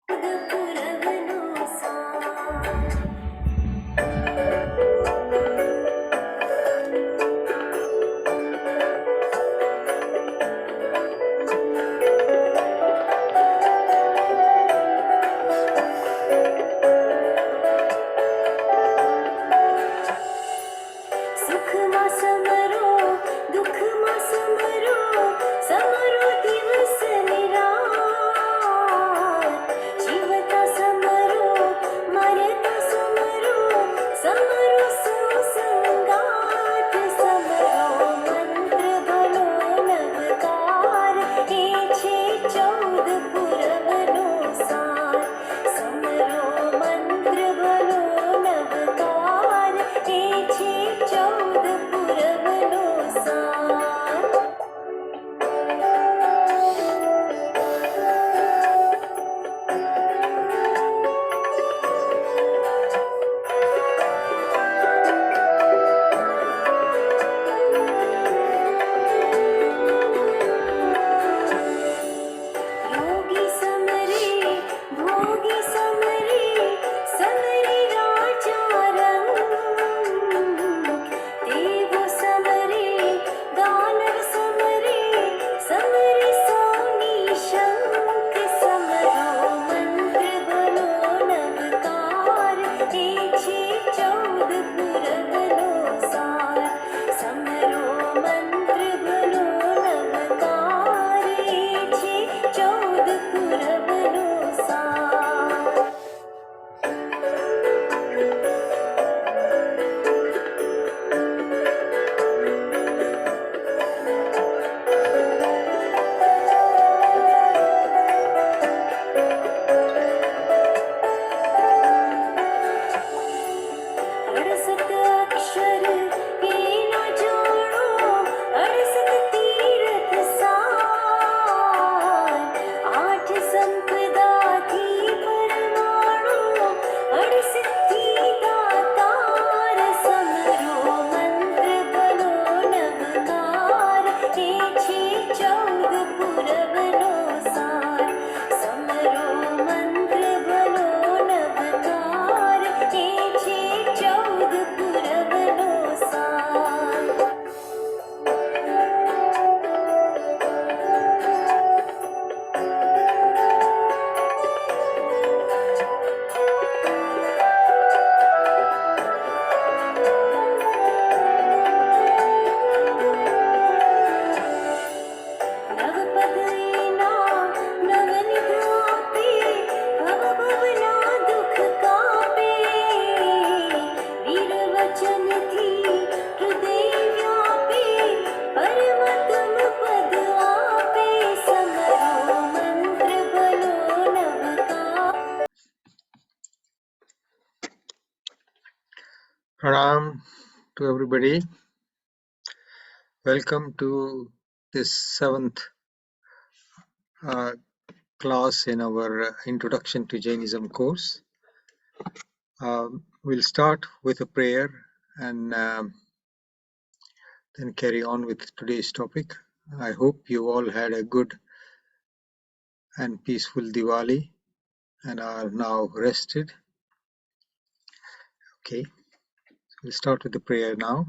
Pranam to everybody. Welcome to this 7th class in our Introduction to Jainism course. We'll start with a prayer and then carry on with today's topic. I hope you all had a good and peaceful Diwali and are now rested. Okay, we'll start with the prayer now.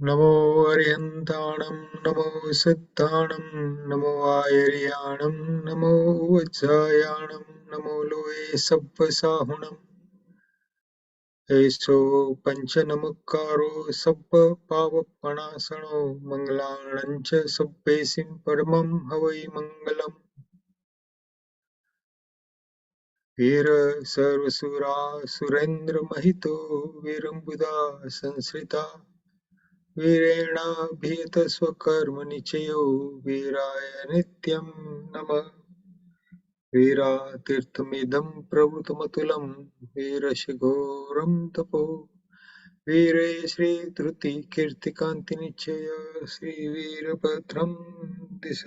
Namo Aryantanam, Namo Siddhanam, Namo Ayaryanam, Namo Vajjayanam, Namo Loe Sabbasahunam, Eso Panchanamukaro Sabba Pavapanasano, Manglanancha Sabbesim Paramam Havai Mangalam, Veera Sarvasura Surendra Mahito, Virambuda Sansrita, वीरेणाभिहित स्वकर्मनिचयो वीराय नित्यं नमः वीरातीर्थमिदं प्रभृतमतुलं वीरशिखोरं तपो वीरे श्रीधृतिकीर्तिकान्तिनिचय श्रीवीरभद्रं दिश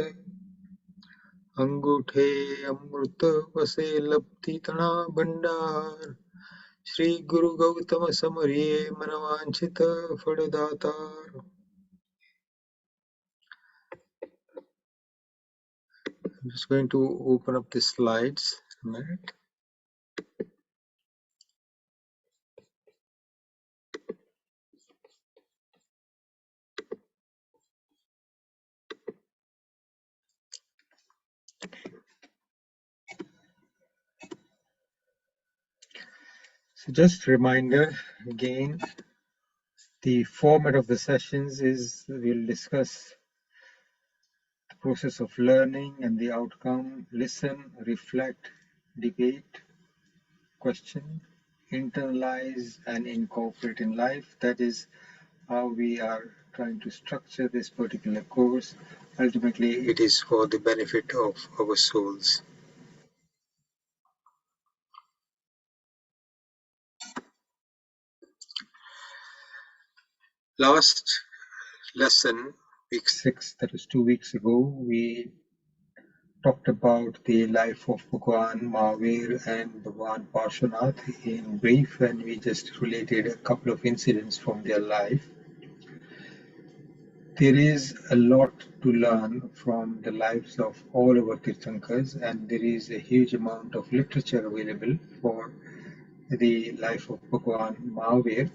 अंगूठे अमृत वसे लब्धितणा भंडार श्री गुरु Gautam समरिये मनवांछित फलदातार. I'm just going to open up the slides a minute. So just a reminder again, the format of the sessions is we'll discuss the process of learning and the outcome, listen, reflect, debate, question, internalize and incorporate in life. That is how we are trying to structure this particular course. Ultimately, it is for the benefit of our souls. Last lesson, week 6, that was 2 weeks ago, we talked about the life of Bhagwan Mahavir and Bhagwan Parshvanath in brief, and we just related a couple of incidents from their life. There is a lot to learn from the lives of all our Tirthankars, and there is a huge amount of literature available for the life of Bhagwan Mahavir.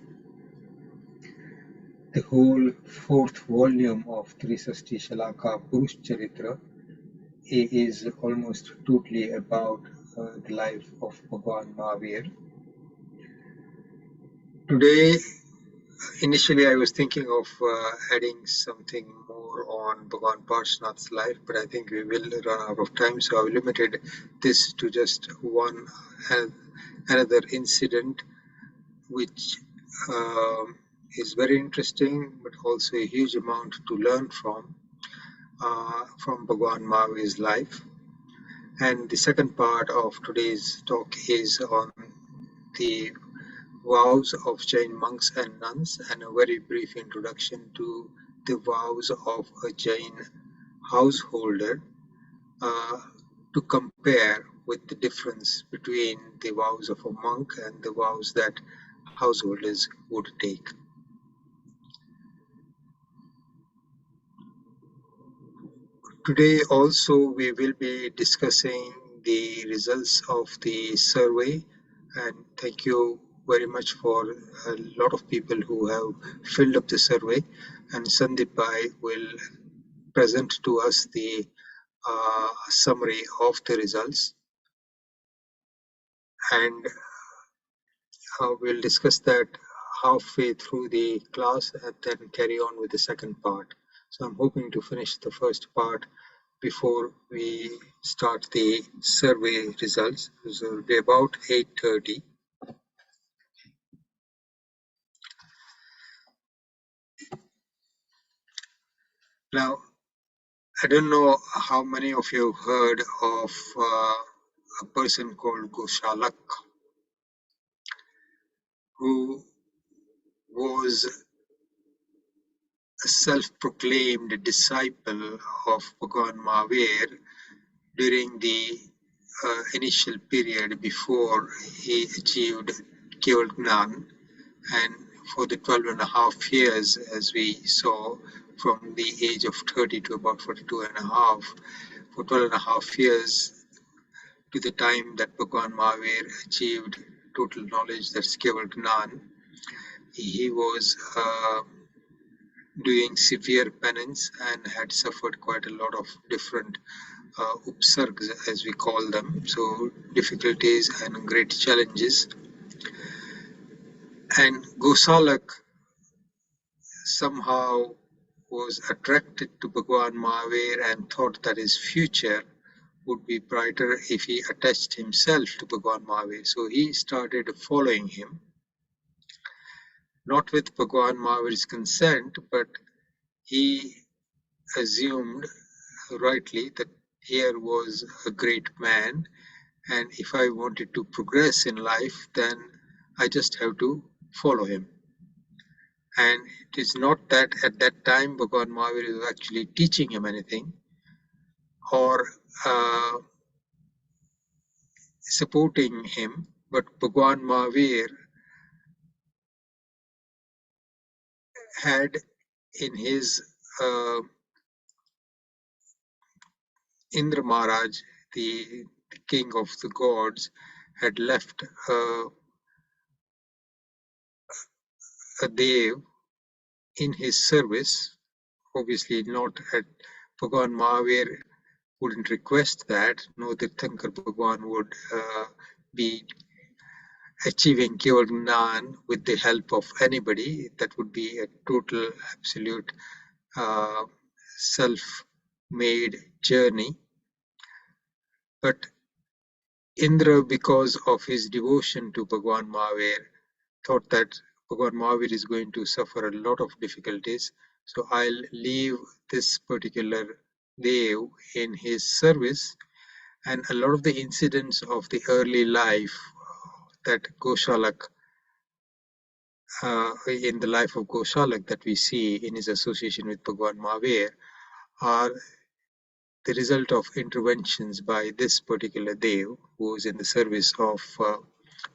The whole fourth volume of Trisashti Shalaka Purush Charitra is almost totally about the life of Bhagwan Mahavir. Today, initially I was thinking of adding something more on Bhagwan Parshvanath's life, but I think we will run out of time, so I've limited this to just one another incident, which is very interesting, but also a huge amount to learn from Bhagwan Mahavir's life. And the second part of today's talk is on the vows of Jain monks and nuns, and a very brief introduction to the vows of a Jain householder to compare with the difference between the vows of a monk and the vows that householders would take. Today also we will be discussing the results of the survey, and thank you very much for a lot of people who have filled up the survey, and Sandeep Bhai will present to us the summary of the results, and we'll discuss that halfway through the class and then carry on with the second part. So I'm hoping to finish the first part before we start the survey results. So it will be about 8:30. Now, I don't know how many of you have heard of a person called Goshalak, who was a self-proclaimed disciple of Bhagwan Mahavir during the initial period before he achieved Keval Gnan, and for the 12.5 years, as we saw, from the age of 30 to about 42.5, for 12.5 years to the time that Bhagwan Mahavir achieved total knowledge, that's Keval Gnan, he was doing severe penance and had suffered quite a lot of different upsargs, as we call them, so difficulties and great challenges. And Gosalak somehow was attracted to Bhagwan Mahavir and thought that his future would be brighter if he attached himself to Bhagwan Mahavir. So he started following him, not with Bhagwan Mahavir's consent, but he assumed rightly that here was a great man, and if I wanted to progress in life, then I just have to follow him. And it is not that at that time Bhagwan Mahavir was actually teaching him anything or supporting him, but Bhagwan Mahavir had in his Indra Maharaj, the king of the gods, had left a Dev in his service. Obviously, not at Bhagwan Mahavir wouldn't request that. No Tirthankar Bhagwan would be achieving Keval Gnan with the help of anybody. That would be a total, absolute uh, self-made journey. But Indra, because of his devotion to Bhagwan Mahavir, thought that Bhagwan Mahavir is going to suffer a lot of difficulties. So I'll leave this particular Dev in his service, and a lot of the incidents of the early life that Goshalak, in the life of Goshalak that we see in his association with Bhagwan Mahavir are the result of interventions by this particular Dev who is in the service of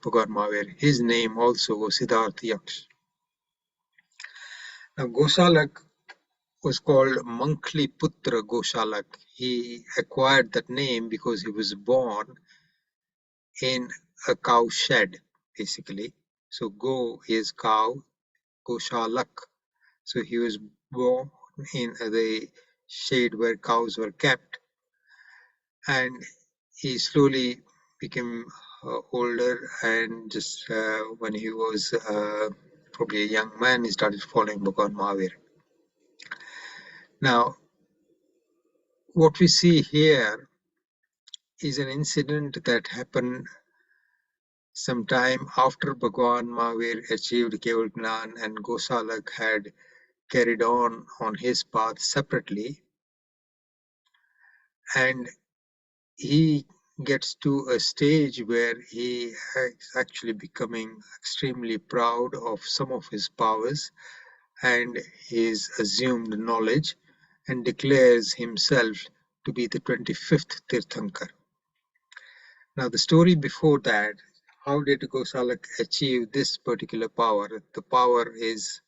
Bhagwan Mahavir. His name also was Siddharth Yaksh. Now Goshalak was called Mankhli Putra Goshalak. He acquired that name because he was born in a cow shed, basically. So Go is cow, Goshalak. So he was born in the shed where cows were kept, and he slowly became older, and just when he was probably a young man, he started following Bhagwan Mahavir. Now, what we see here is an incident that happened sometime after Bhagwan Mahavir achieved Keval Gnan and Gosalak had carried on his path separately, and he gets to a stage where he is actually becoming extremely proud of some of his powers and his assumed knowledge, and declares himself to be the 25th Tirthankar. Now the story before that, how did Gosalak achieve this particular power? The power is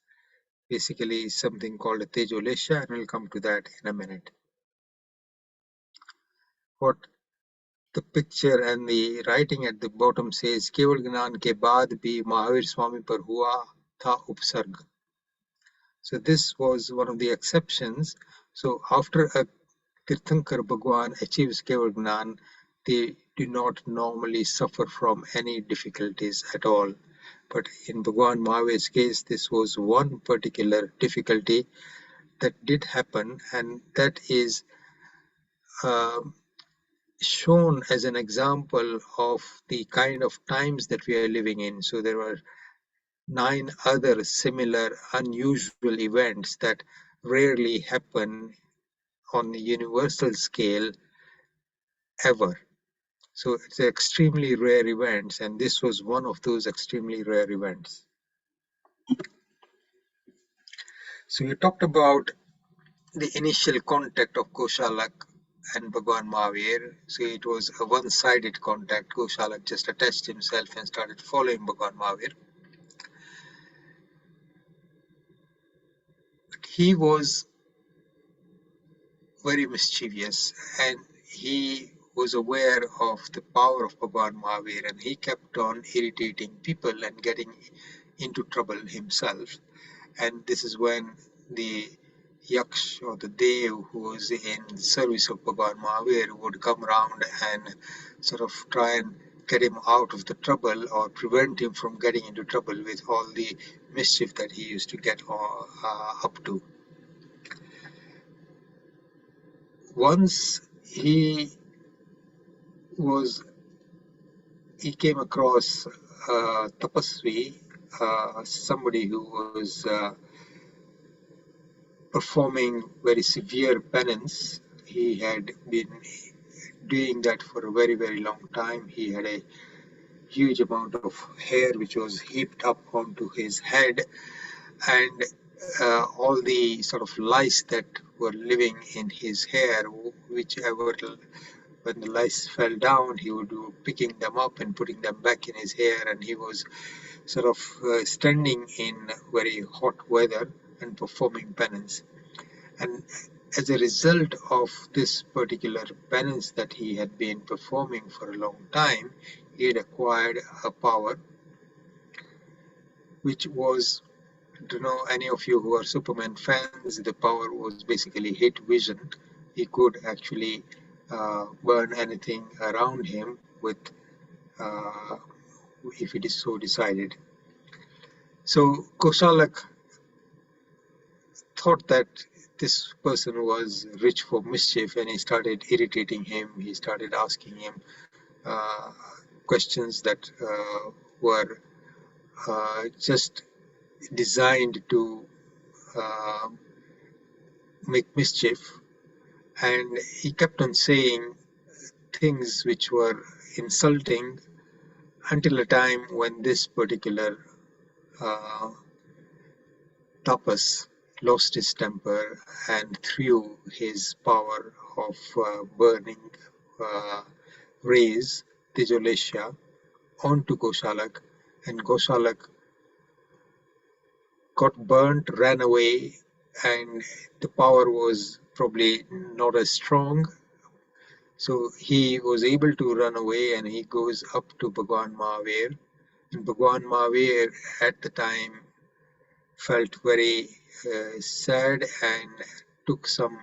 basically something called a Tejolesha, and we'll come to that in a minute. What the picture and the writing at the bottom says, Keval Gnan ke baad bhi Mahavir Swami par hua tha upsarg. So this was one of the exceptions. So after a Tirthankar Bhagwan achieves Keval Gnan, they do not normally suffer from any difficulties at all. But in Bhagwan Mahavir's case, this was one particular difficulty that did happen, and that is shown as an example of the kind of times that we are living in. So there were 9 other similar unusual events that rarely happen on the universal scale ever. So it's extremely rare events, and this was one of those extremely rare events. So we talked about the initial contact of Goshalak and Bhagwan Mahavir. So it was a one-sided contact. Goshalak just attached himself and started following Bhagwan Mahavir. He was very mischievous, and he was aware of the power of Bhagwan Mahavir, and he kept on irritating people and getting into trouble himself. And this is when the Yaksh or the Dev who was in service of Bhagwan Mahavir would come around and sort of try and get him out of the trouble or prevent him from getting into trouble with all the mischief that he used to get up to. Once he came across Tapasvi, somebody who was performing very severe penance. He had been doing that for a very, very long time. He had a huge amount of hair which was heaped up onto his head, and all the sort of lice that were living in his hair, whichever, when the lice fell down, he would be picking them up and putting them back in his hair, and he was sort of standing in very hot weather and performing penance. And as a result of this particular penance that he had been performing for a long time, he had acquired a power which was, to know any of you who are Superman fans, the power was basically hit vision. He could actually burn anything around him with, uh, if it is so decided. So Koshalak thought that this person was rich for mischief, and he started irritating him. He started asking him uh, questions that were just designed to uh, make mischief. And he kept on saying things which were insulting until a time when this particular uh, tapas lost his temper and threw his power of burning uh, rays, Tejolesha, onto Goshalak, and Goshalak got burnt, ran away, and the power was probably not as strong. So he was able to run away, and he goes up to Bhagwan Mahavir. And Bhagwan Mahavir at the time felt very sad and took some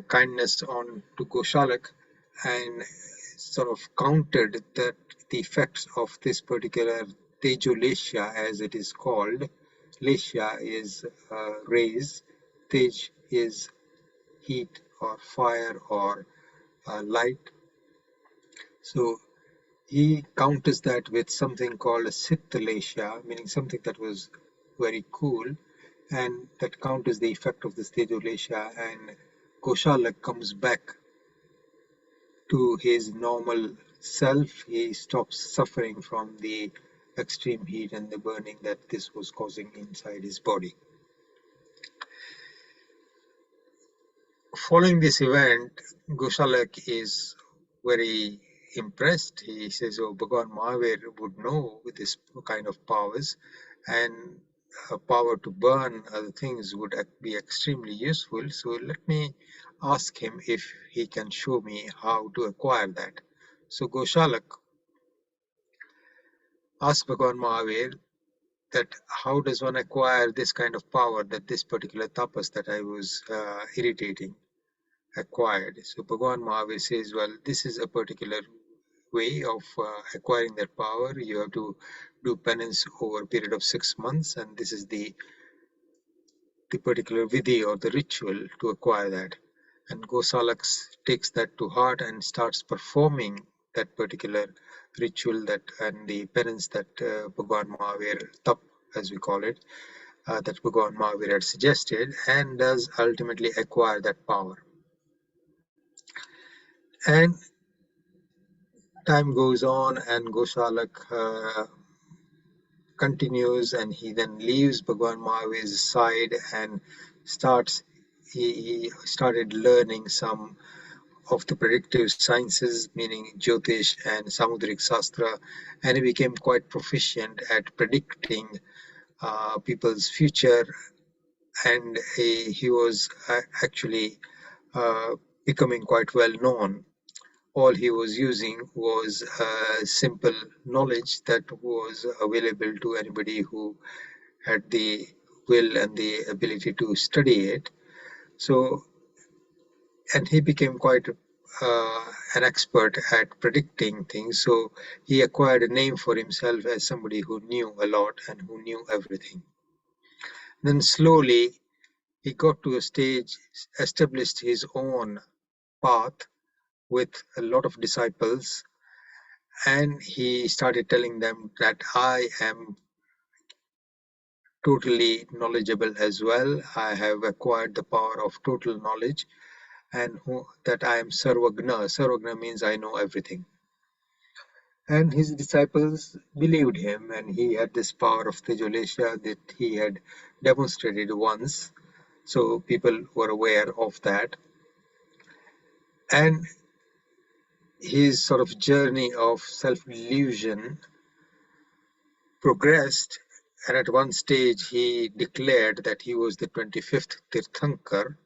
kindness on to Goshalak and sort of countered that the effects of this particular Tejolesha, as it is called. Lesha is rays, Tej is heat or fire or light. So he counters that with something called a Siddhalesha, meaning something that was very cool, and that counters the effect of the Tejolesha, and Koshalak comes back to his normal self. He stops suffering from the extreme heat and the burning that this was causing inside his body. Following this event, Goshalak is very impressed. He says, "Oh, Bhagwan Mahavir would know with this kind of powers, and power to burn other things would be extremely useful. So let me ask him if he can show me how to acquire that." So Goshalak asked Bhagwan Mahavir that how does one acquire this kind of power that this particular tapas that I was irritating acquired. So Bhagwan Mahavir says, well, this is a particular way of acquiring that power. You have to do penance over a period of 6 months, and this is the particular vidhi or the ritual to acquire that. And Gosalak takes that to heart and starts performing that particular ritual that and the penance that Bhagwan Mahavir, tap as we call it, that Bhagwan Mahavir had suggested, and does ultimately acquire that power. And time goes on, and Gosalak continues, and he then leaves Bhagwan Mahavir's side and he started learning some of the predictive sciences, meaning Jyotish and Samudrik Sastra, and he became quite proficient at predicting people's future, and he was actually becoming quite well known. All he was using was simple knowledge that was available to anybody who had the will and the ability to study it. So, and he became quite an expert at predicting things. So he acquired a name for himself as somebody who knew a lot and who knew everything. Then slowly he got to a stage, established his own path with a lot of disciples, and he started telling them that I am totally knowledgeable as well. I have acquired the power of total knowledge, and that I am Sarvagna. Sarvagna means I know everything. And his disciples believed him, and he had this power of Tejolesha that he had demonstrated once. So people were aware of that. And his sort of journey of self-delusion progressed, and at one stage he declared that he was the 25th Tirthankar,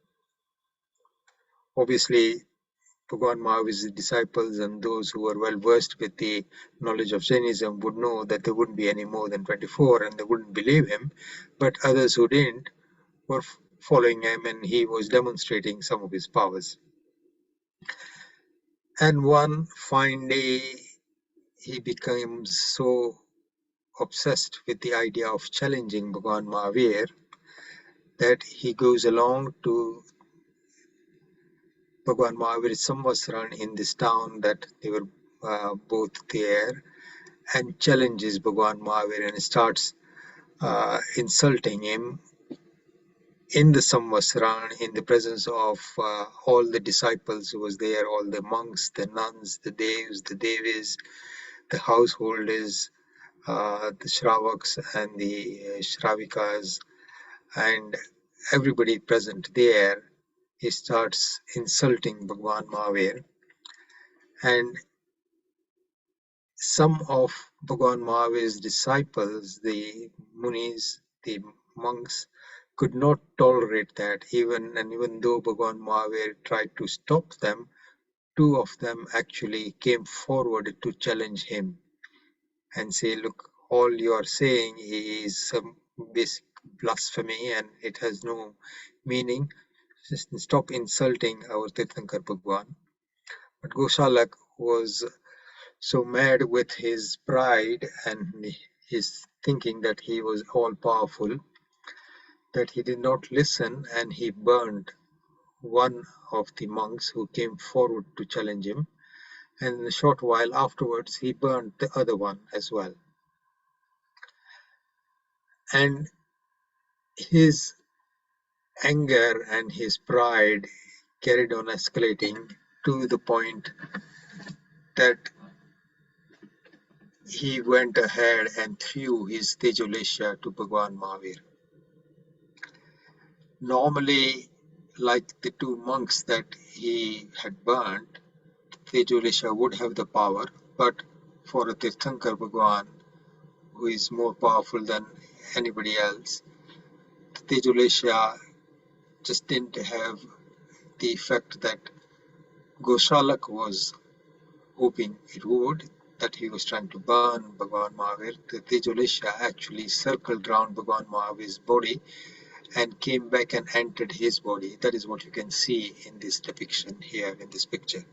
Obviously, Bhagwan Mahavir's disciples and those who were well versed with the knowledge of Jainism would know that there wouldn't be any more than 24 and they wouldn't believe him. But others who didn't were following him, and he was demonstrating some of his powers. And one fine day, he becomes so obsessed with the idea of challenging Bhagwan Mahavir that he goes along to Bhagwan Mahavir's Samvasaran in this town that they were both there, and challenges Bhagwan Mahavir and starts insulting him in the Samvasaran, in the presence of all the disciples who was there, all the monks, the nuns, the devs, the devis, the householders, the Shravaks and the Shravikas, and everybody present there. He starts insulting Bhagwan Mahavir, and some of Bhagwan Mahavir's disciples, the Munis, the monks, could not tolerate that. Even though Bhagwan Mahavir tried to stop them, two of them actually came forward to challenge him and say, look, all you are saying is some basic blasphemy and it has no meaning. Just stop insulting our Tirthankar Bhagwan. But Goshalak was so mad with his pride and his thinking that he was all powerful that he did not listen, and he burned one of the monks who came forward to challenge him, and a short while afterwards he burned the other one as well. And his anger and his pride carried on escalating to the point that he went ahead and threw his Tejolesha to Bhagwan Mahavir. Normally, like the two monks that he had burned, Tejolesha would have the power, but for a Tirthankar Bhagwan, who is more powerful than anybody else, Tejolesha just didn't have the effect that Goshalak was hoping it would, that he was trying to burn Bhagwan Mahavir. The Tejolesha actually circled round Bhagwan Mahavir's body and came back and entered his body. That is what you can see in this depiction here in this picture.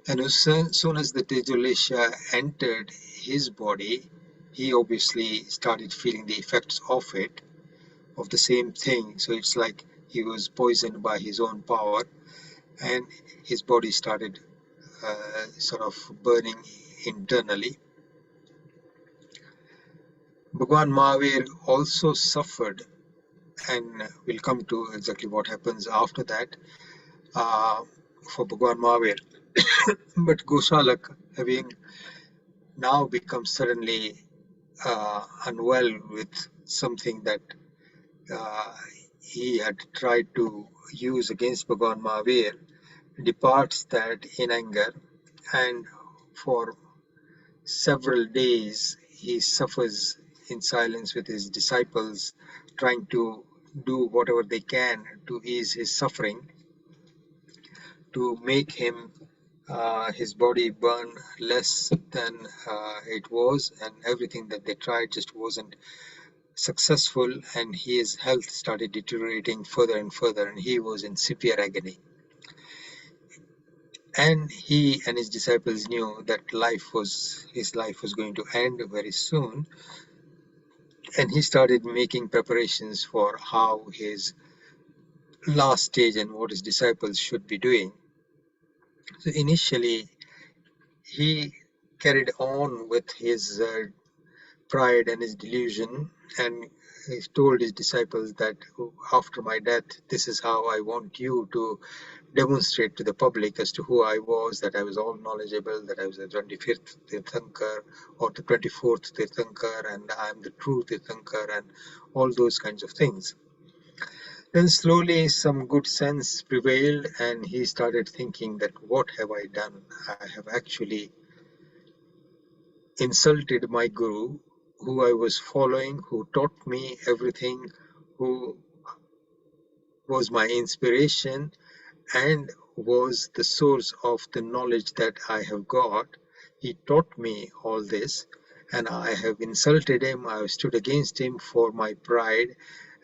And as soon as the Tejolesha entered his body, he obviously started feeling the effects of it, of the same thing. So it's like he was poisoned by his own power, and his body started sort of burning internally. Bhagwan Mahavir also suffered, and we'll come to exactly what happens after that for Bhagwan Mahavir. But Goshalak, having now become suddenly unwell with something that uh, he had tried to use against Bhagwan Mahavir, departs that in anger, and for several days he suffers in silence with his disciples, trying to do whatever they can to ease his suffering, to make him his body burn less than it was, and everything that they tried just wasn't successful, and his health started deteriorating further and further, and he was in severe agony. And he and his disciples knew that his life was going to end very soon, and he started making preparations for how his last stage and what his disciples should be doing. So initially, he carried on with his pride and his delusion, and he told his disciples that after my death, this is how I want you to demonstrate to the public as to who I was, that I was all knowledgeable, that I was the 25th Tirthankar or the 24th Tirthankar, and I am the true Tirthankar, and all those kinds of things. Then slowly some good sense prevailed, and he started thinking that what have I done? I have actually insulted my guru, who I was following, who taught me everything, who was my inspiration and was the source of the knowledge that I have got. He taught me all this, and I have insulted him. I have stood against him for my pride,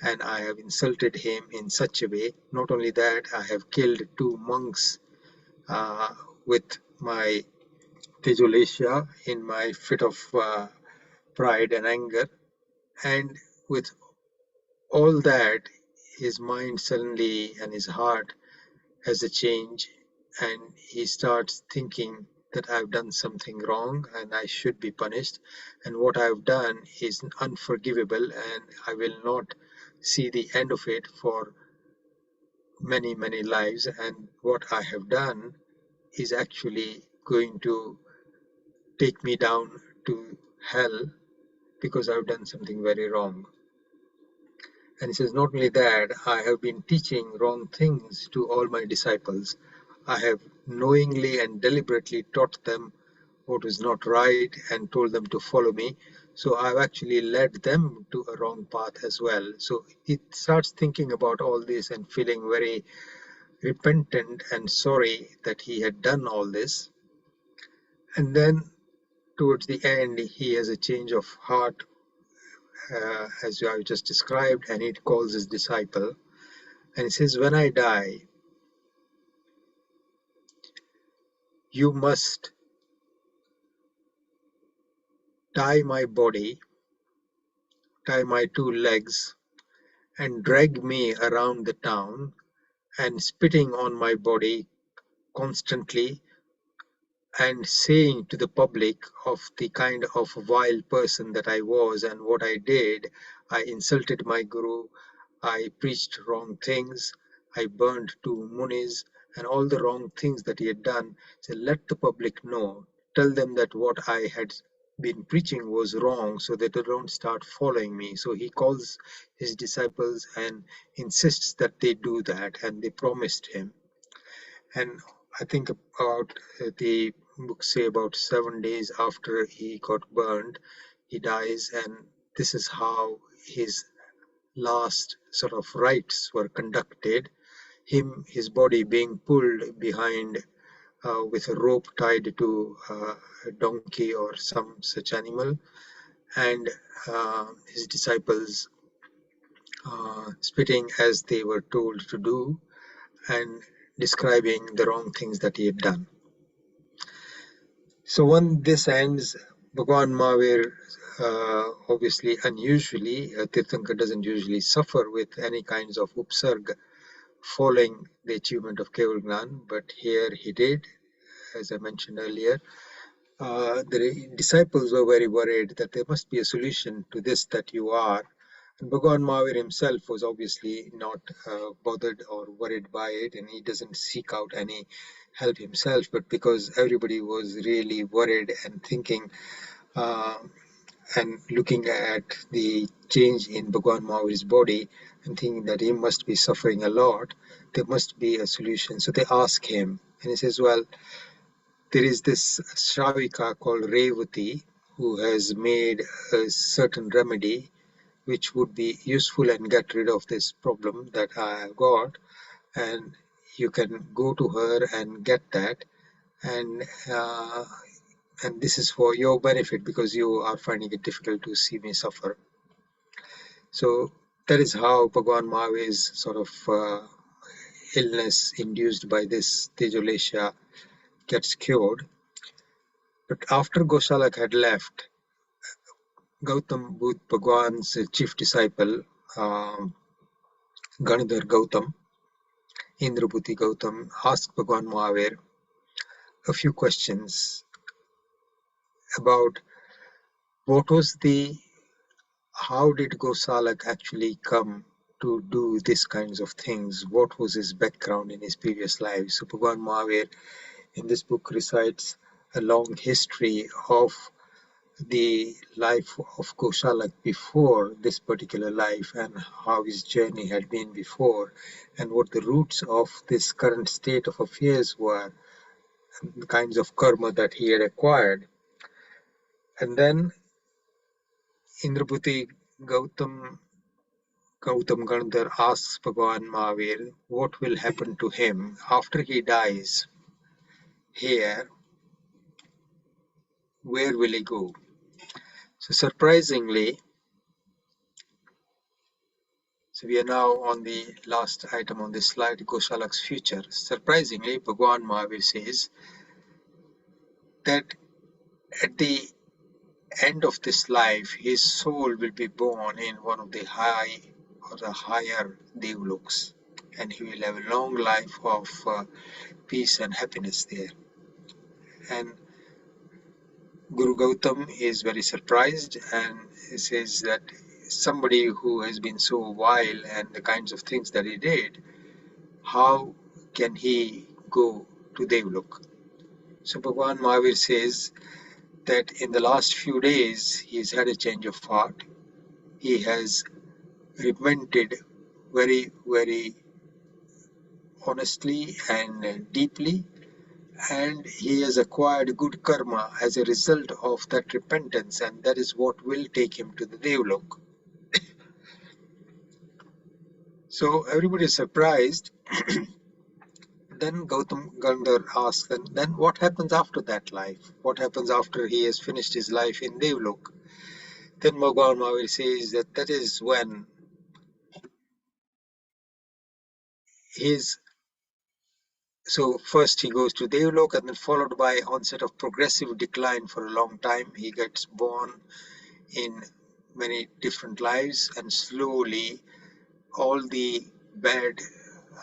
and I have insulted him in such a way. Not only that, I have killed two monks uh, with my Tejolesha in my fit of pride and anger. And with all that, his mind suddenly and his heart has a change, and he starts thinking that I've done something wrong and I should be punished, and what I've done is unforgivable, and I will not see the end of it for many lives, and what I have done is actually going to take me down to hell because I've done something very wrong. And he says, not only that, I have been teaching wrong things to all my disciples. I have knowingly and deliberately taught them what is not right and told them to follow me. So I've actually led them to a wrong path as well. So he starts thinking about all this and feeling very repentant and sorry that he had done all this. And then towards the end, he has a change of heart, as I just described, and he calls his disciple. And he says, when I die, you must tie my body, tie my two legs, and drag me around the town and spitting on my body constantly and saying to the public of the kind of vile person that I was and what I did. I insulted my guru, I preached wrong things, I burned two munis, and all the wrong things that he had done. So let the public know, tell them that what I had been preaching was wrong so that they don't start following me. So he calls his disciples and insists that they do that, and they promised him. And I think about the books say about 7 days after he got burned, he dies, and this is how his last sort of rites were conducted. His body being pulled behind with a rope tied to a donkey or some such animal, and his disciples spitting as they were told to do, and describing the wrong things that he had done. So when this ends, Bhagwan Mahavir, obviously unusually, Tirthankar doesn't usually suffer with any kinds of upsarg following the achievement of Keval Gnan, but here he did, as I mentioned earlier. The disciples were very worried that there must be a solution to this that you are. And Bhagwan Mahavir himself was obviously not bothered or worried by it, and he doesn't seek out any help himself, but because everybody was really worried and thinking uh, and looking at the change in Bhagwan Mahavir's body and thinking that he must be suffering a lot, there must be a solution. So they ask him, and he says, well, there is this Shravika called Revati who has made a certain remedy which would be useful and get rid of this problem that I have got, and you can go to her and get that, and uh, and this is for your benefit because you are finding it difficult to see me suffer. So that is how Bhagwan Mahavir's sort of illness induced by this Tejolesha gets cured. But after Goshalak had left, Gautam Buddha, Bhagwan's chief disciple, um, Ganadhar Gautam, Indrabhuti Gautam, asked Bhagwan Mahavir a few questions about what was the, how did Gosalak actually come to do these kinds of things? What was his background in his previous life? So Bhagwan Mahavir in this book recites a long history of the life of Koshalak before this particular life and how his journey had been before and what the roots of this current state of affairs were, and the kinds of karma that he had acquired. And then Indrabhuti Gautam Gautam Gandhar asks Bhagavan Mahavir what will happen to him after he dies here, where will he go? So surprisingly, so we are now on the last item on this slide, Goshalak's future. Surprisingly, Bhagavan Mahavir says that at the end of this life, his soul will be born in one of the high or the higher devloks, and he will have a long life of peace and happiness there. And Guru Gautam is very surprised and he says that somebody who has been so vile and the kinds of things that he did, how can he go to Devlok? So Bhagavan Mahavir says that in the last few days he has had a change of heart. He has repented very, very honestly and deeply, and he has acquired good karma as a result of that repentance, and that is what will take him to the Devlok. So everybody is surprised. Then Gautam Gandhar asks, then what happens after that life? What happens after he has finished his life in Devlok? Then Bhagavan Mahavir says that that is when his so first he goes to Devlok and then followed by onset of progressive decline for a long time. He gets born in many different lives, and slowly all the bad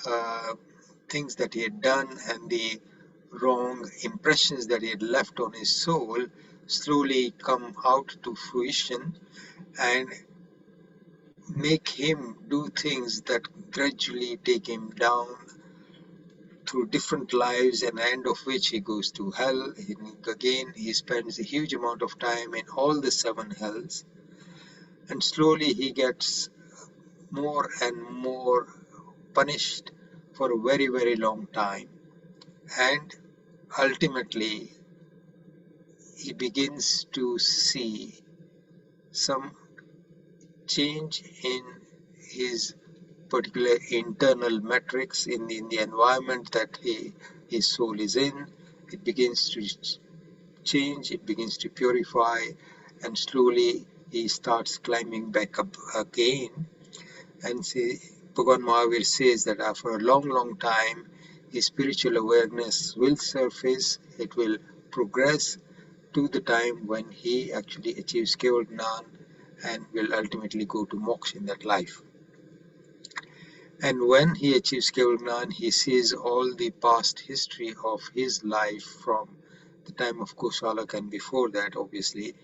uh, things that he had done and the wrong impressions that he had left on his soul slowly come out to fruition and make him do things that gradually take him down through different lives, and end of which he goes to hell. Again, he spends a huge amount of time in all the seven hells, and slowly he gets more and more punished for a very, very long time. And ultimately, he begins to see some change in his particular internal metrics in the environment that his soul is in. It begins to change, it begins to purify, and slowly he starts climbing back up again. And see, Bhagavan Mahavir says that after a long, long time, his spiritual awareness will surface, it will progress to the time when he actually achieves Keval Gnan and will ultimately go to moksha in that life. And when he achieves Keval Gnan, he sees all the past history of his life from the time of Goshalak and before that, obviously,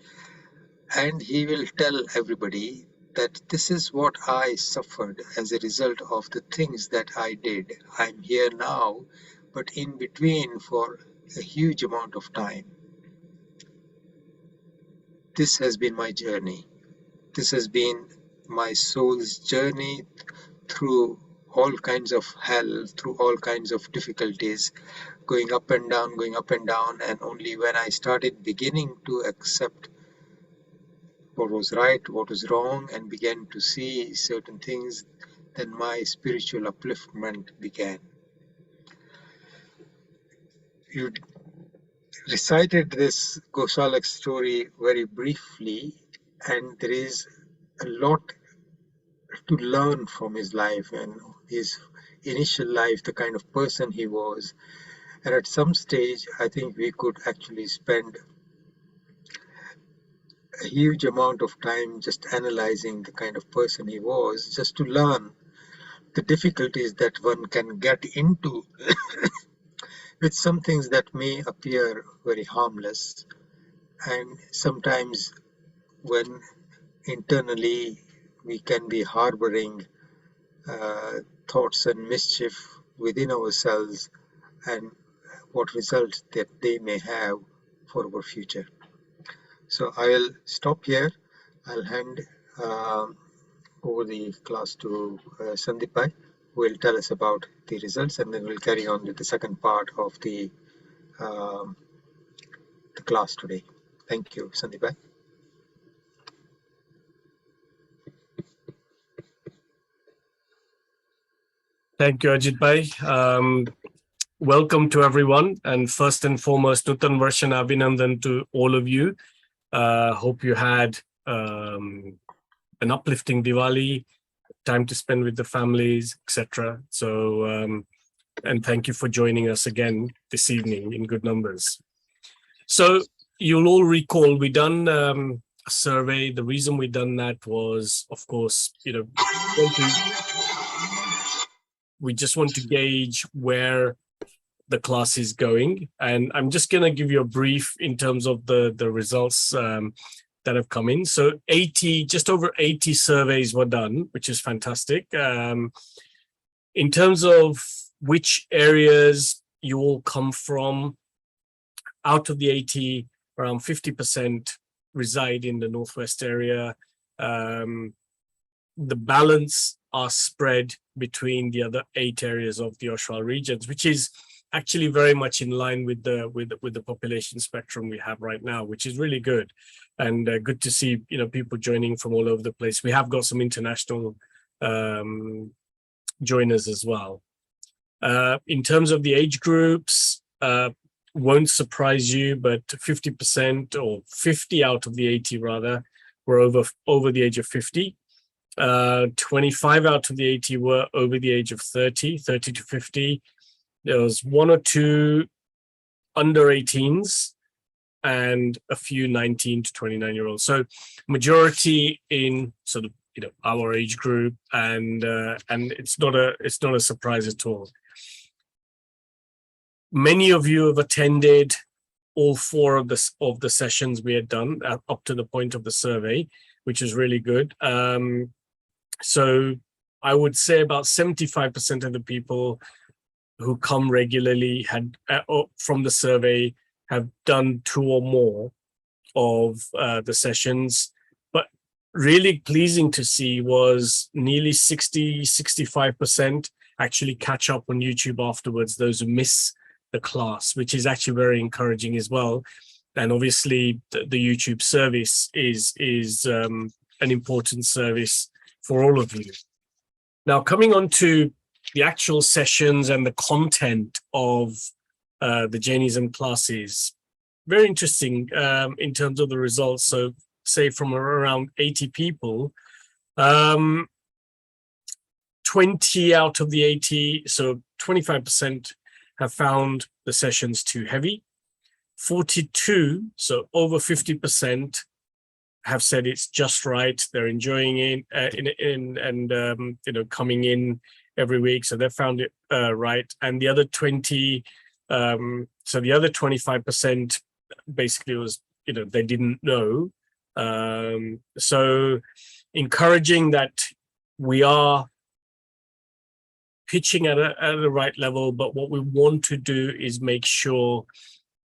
and he will tell everybody that this is what I suffered as a result of the things that I did. I'm here now, but in between for a huge amount of time. This has been my journey. This has been my soul's journey through all kinds of hell, through all kinds of difficulties, going up and down, and only when I started beginning to accept what was right, what was wrong, and began to see certain things, then my spiritual upliftment began. You recited this Goshalak story very briefly, and there is a lot to learn from his life and his initial life, the kind of person he was. And at some stage, I think we could actually spend a huge amount of time just analyzing the kind of person he was, just to learn the difficulties that one can get into with some things that may appear very harmless. And sometimes when internally we can be harboring thoughts and mischief within ourselves, and what results that they may have for our future. So I will stop here. I'll hand over the class to Sandeep Bhai, who will tell us about the results, and then we'll carry on with the second part of um, the class today. Thank you, Sandeep Bhai. Thank you, Ajit Bhai. Welcome to everyone. And first and foremost, Nutan Varshan Abhinandan to all of you. Hope you had an uplifting Diwali, time to spend with the families, etc. So, and thank you for joining us again this evening in good numbers. So you'll all recall we done a survey. The reason we done that was, of course, we just want to gauge where the class is going. And I'm just going to give you a brief in terms of the results that have come in. So just over 80 surveys were done, which is fantastic. In terms of which areas you all come from, out of the 80, around 50% reside in the Northwest area. The balance are spread between the other 8 areas of the Oshwal regions, which is actually very much in line with the population spectrum we have right now, which is really good, and good to see people joining from all over the place. We have got some international joiners as well. In terms of the age groups, won't surprise you, but 50% or 50 out of the 80 rather were over the age of 50. 25 out of the 80 were over the age of 30 to 50. There was 1 or 2 under 18s and a few 19 to 29-year-olds. So majority in sort of our age group, and it's not a surprise at all. Many of you have attended all 4 of the sessions we had done up to the point of the survey, which is really good. So I would say about 75% of the people who come regularly from the survey have done 2 or more of the sessions. But really pleasing to see was nearly 65% actually catch up on YouTube afterwards, those who miss the class, which is actually very encouraging as well. And obviously the YouTube service is an important service for all of you. Now, coming on to the actual sessions and the content of the Jainism classes, very interesting in terms of the results. So say from around 80 people, 20 out of the 80, so 25% have found the sessions too heavy. 42, so over 50%, have said it's just right. They're enjoying it and coming in every week, so they found it right. And the other 20, so the other 25% basically was they didn't know. So encouraging that we are pitching at a right level, but what we want to do is make sure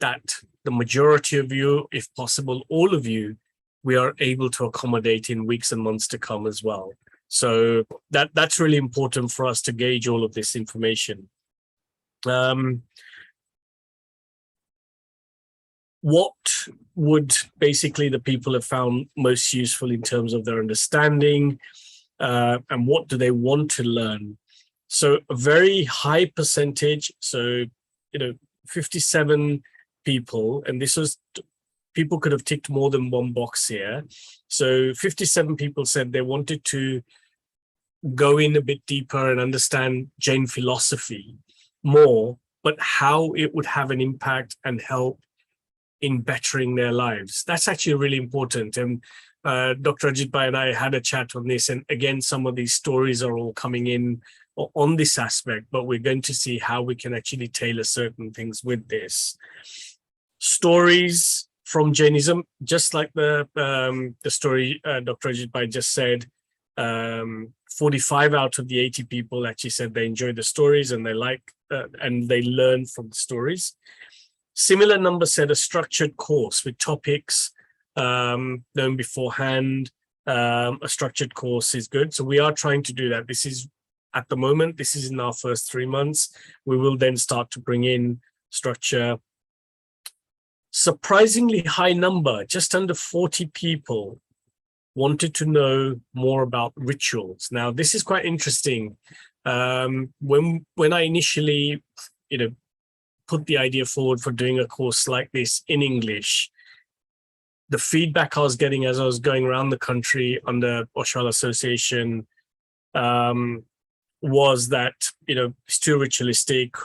that the majority of you, if possible, all of you, we are able to accommodate in weeks and months to come as well. So that's really important for us to gauge all of this information. What would basically the people have found most useful in terms of their understanding, and what do they want to learn? So a very high percentage, so 57 people, and this was, people could have ticked more than one box here. So 57 people said they wanted to go in a bit deeper and understand Jain philosophy more, but how it would have an impact and help in bettering their lives. That's actually really important. And Dr. Ajit Bhai and I had a chat on this, and again, some of these stories are all coming in on this aspect, but we're going to see how we can actually tailor certain things with this. Stories from Jainism, just like the story Dr. Ajit Bhai just said, 45 out of the 80 people actually said they enjoy the stories and they like and they learn from the stories. Similar number said a structured course with topics known beforehand. A structured course is good. So we are trying to do that. This is, at the moment, this is in our first 3 months. We will then start to bring in structure. Surprisingly high number, just under 40 people wanted to know more about rituals. Now, this is quite interesting. When I initially, put the idea forward for doing a course like this in English, the feedback I was getting as I was going around the country under Oshawa Association was that, it's too ritualistic.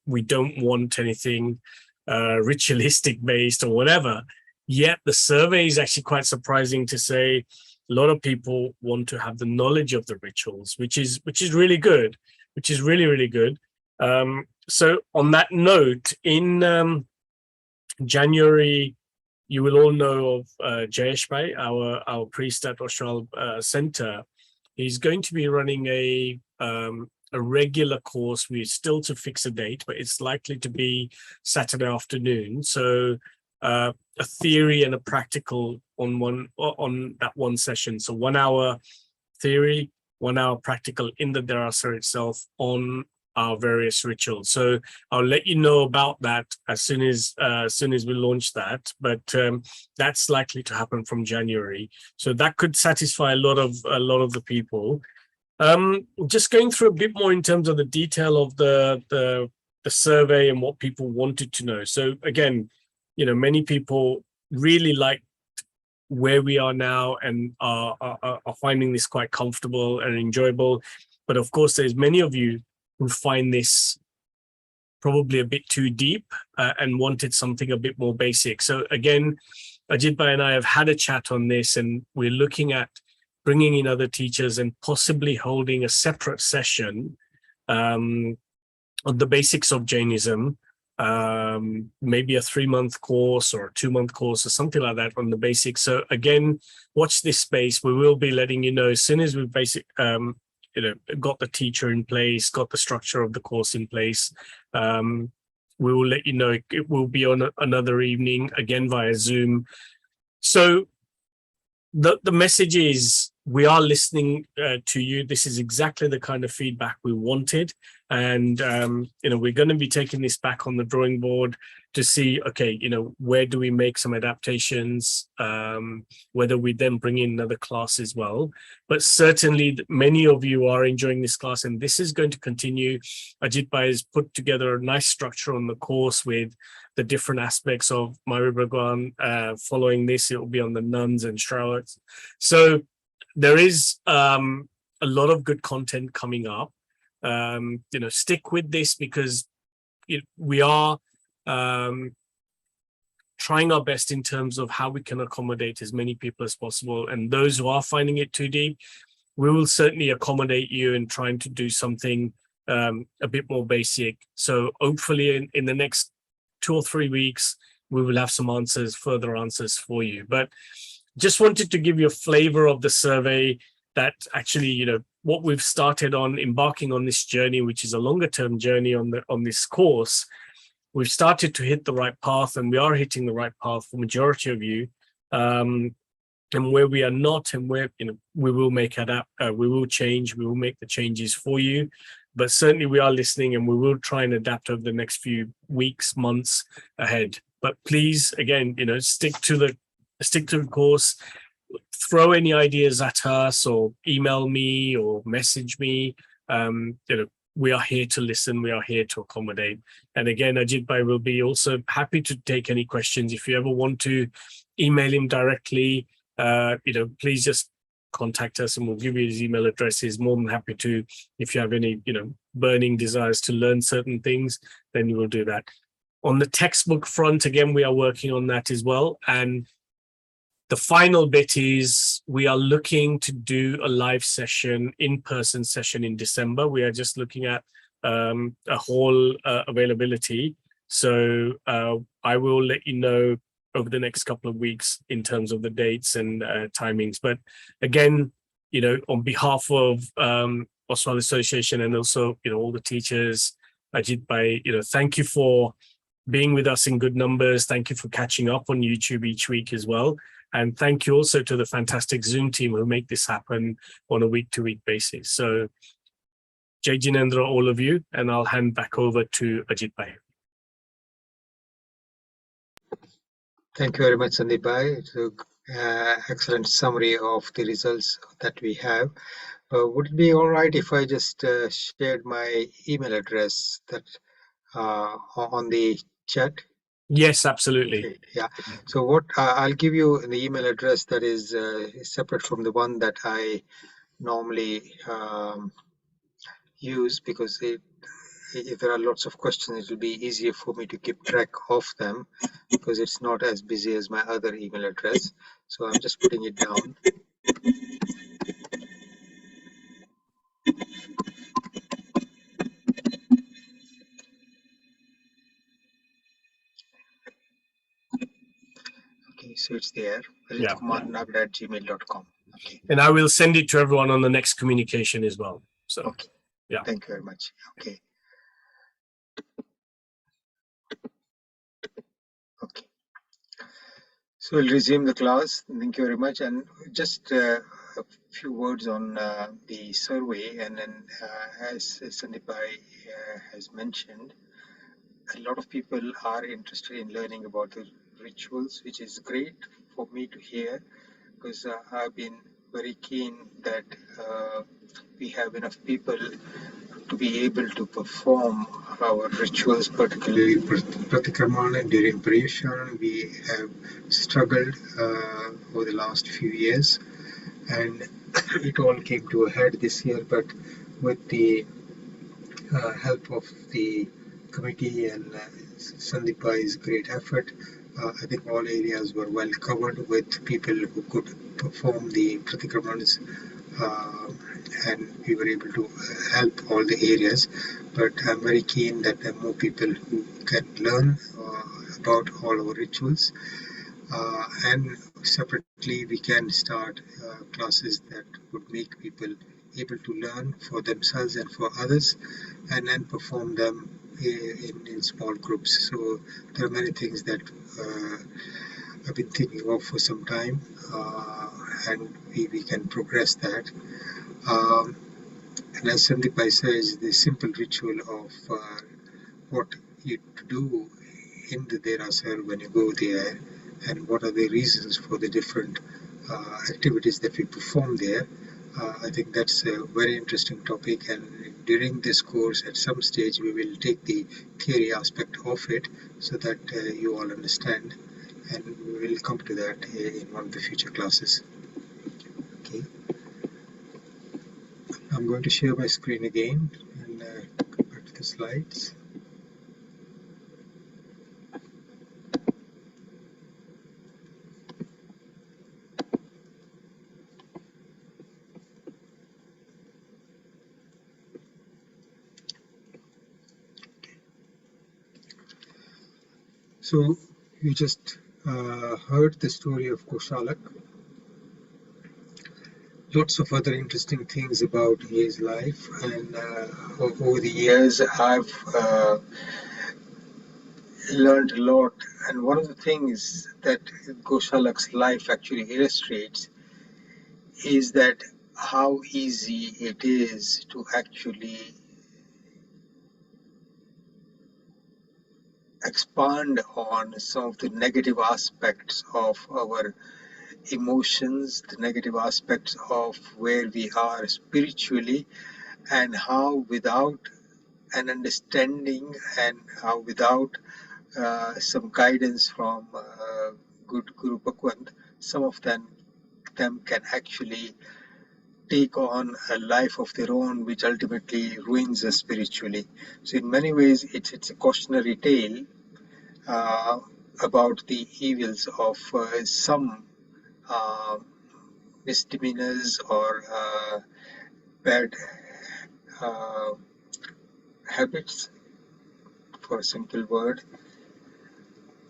We don't want anything ritualistic based or whatever. Yet the survey is actually quite surprising to say a lot of people want to have the knowledge of the rituals, which is really good, which is really, really good. So on that note, in January, you will all know of Jayesh Bhai, our priest at Austral Center. He's going to be running a regular course. We're still to fix a date, but it's likely to be Saturday afternoon. So a theory and a practical on that one session. So 1 hour theory, 1 hour practical in the Darasa itself on our various rituals. So I'll let you know about that as soon as we launch that. But that's likely to happen from January. So that could satisfy a lot of the people. Just going through a bit more in terms of the detail of the survey and what people wanted to know. So again, many people really like where we are now and are finding this quite comfortable and enjoyable. But of course, there's many of you who find this probably a bit too deep and wanted something a bit more basic. So again, Ajit Bhai and I have had a chat on this, and we're looking at bringing in other teachers and possibly holding a separate session on the basics of Jainism, maybe a 3-month course or a 2-month course or something like that on the basics. So again, watch this space. We will be letting you know as soon as we've got the teacher in place, got the structure of the course in place. We will let you know. It will be on another evening, again via Zoom. So the message is, we are listening to you. This is exactly the kind of feedback we wanted. And, we're going to be taking this back on the drawing board to see, okay, where do we make some adaptations, whether we then bring in another class as well. But certainly many of you are enjoying this class, and this is going to continue. Ajit Bhai has put together a nice structure on the course with the different aspects of Mari Bhagwan. Following this, it will be on the nuns and shrouds. So there is a lot of good content coming up. Stick with this, because we are trying our best in terms of how we can accommodate as many people as possible. And those who are finding it too deep, we will certainly accommodate you in trying to do something a bit more basic. So hopefully in the next 2 or 3 weeks, we will have some further answers for you. But just wanted to give you a flavor of the survey, that actually, what we've started on, embarking on this journey, which is a longer term journey on this course. We've started to hit the right path, and we are hitting the right path for majority of you. And where we are not, and where we will we will change, we will make the changes for you. But certainly we are listening, and we will try and adapt over the next few weeks, months ahead. But please, again, stick to the course. Throw any ideas at us, or email me, or message me. We are here to listen. We are here to accommodate. And again, Ajit Bhai will be also happy to take any questions. If you ever want to email him directly, please just contact us, and we'll give you his email address. He's more than happy to. If you have any, burning desires to learn certain things, then you will do that. On the textbook front, again, we are working on that as well. And the final bit is, we are looking to do a live session, in-person session in December. We are just looking at a hall availability. So I will let you know over the next couple of weeks in terms of the dates and timings. But again, on behalf of Oswald Association, and also, all the teachers, Ajit Bhai, thank you for being with us in good numbers. Thank you for catching up on YouTube each week as well. And thank you also to the fantastic Zoom team who make this happen on a week-to-week basis. So, Jai Jinendra, all of you, and I'll hand back over to Ajit Bhai. Thank you very much, Sandeep Bhai. So excellent summary of the results that we have. Would it be all right if I just shared my email address that on the chat? Yes, absolutely. Okay, yeah. So what I'll give you the email address that is separate from the one that I normally use, because if there are lots of questions, it will be easier for me to keep track of them because it's not as busy as my other email address. So I'm just putting it down. Okay, so it's there. Yeah. lalitkumarnagd@gmail.com. Okay. And I will send it to everyone on the next communication as well. So, okay. Yeah. Thank you very much. Okay. Okay. So we'll resume the class. Thank you very much. And just a few words on the survey. And then, as Sandeepai has mentioned, a lot of people are interested in learning about the rituals, which is great for me to hear, because I've been very keen that we have enough people to be able to perform our rituals, particularly Pratikramana during Paryushan. We have struggled over the last few years, and it all came to a head this year, but with the help of the committee and Sandipai's great effort, I think all areas were well covered with people who could perform the Pratikramanas, and we were able to help all the areas. But I'm very keen that there are more people who can learn about all our rituals, and separately we can start classes that would make people able to learn for themselves and for others, and then perform them in small groups. So there are many things that I've been thinking of for some time, and we can progress that. Um, and as Sandeepai says, the simple ritual of what you do in the Derasar when you go there, and what are the reasons for the different activities that we perform there. I think that's a very interesting topic, and during this course, at some stage, we will take the theory aspect of it so that you all understand, and we will come to that in one of the future classes. Okay, I'm going to share my screen again and go back to the slides. So you just heard the story of Koshalak. Lots of other interesting things about his life, and over the years I've learned a lot. And one of the things that Koshalak's life actually illustrates is that how easy it is to actually expand on some of the negative aspects of our emotions, the negative aspects of where we are spiritually, and how without an understanding and how without some guidance from good Guru Bhagwant, some of them can actually take on a life of their own, which ultimately ruins us spiritually. So in many ways, it's a cautionary tale uh, about the evils of some uh, misdemeanors or bad uh, habits, for a simple word.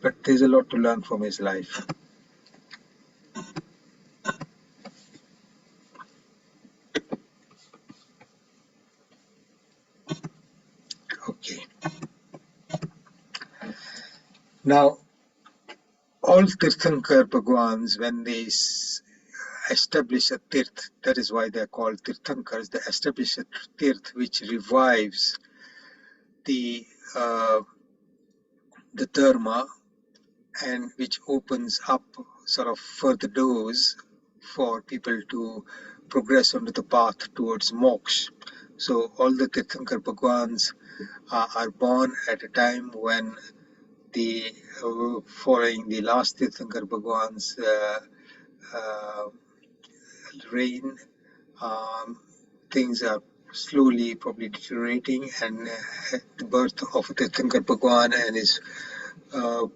But there's a lot to learn from his life. Okay. Now, all Tirthankar Bhagwans, when they establish a tirth, that is why they are called Tirthankars, they establish a tirth which revives the uh, the dharma and which opens up sort of further doors for people to progress onto the path towards moksha. So all the Tirthankar Bhagwans are born at a time when the following the last Tirthankar Bhagwan's uh, reign, um, things are slowly probably deteriorating, and the birth of Tirthankar Bhagwan and his uh,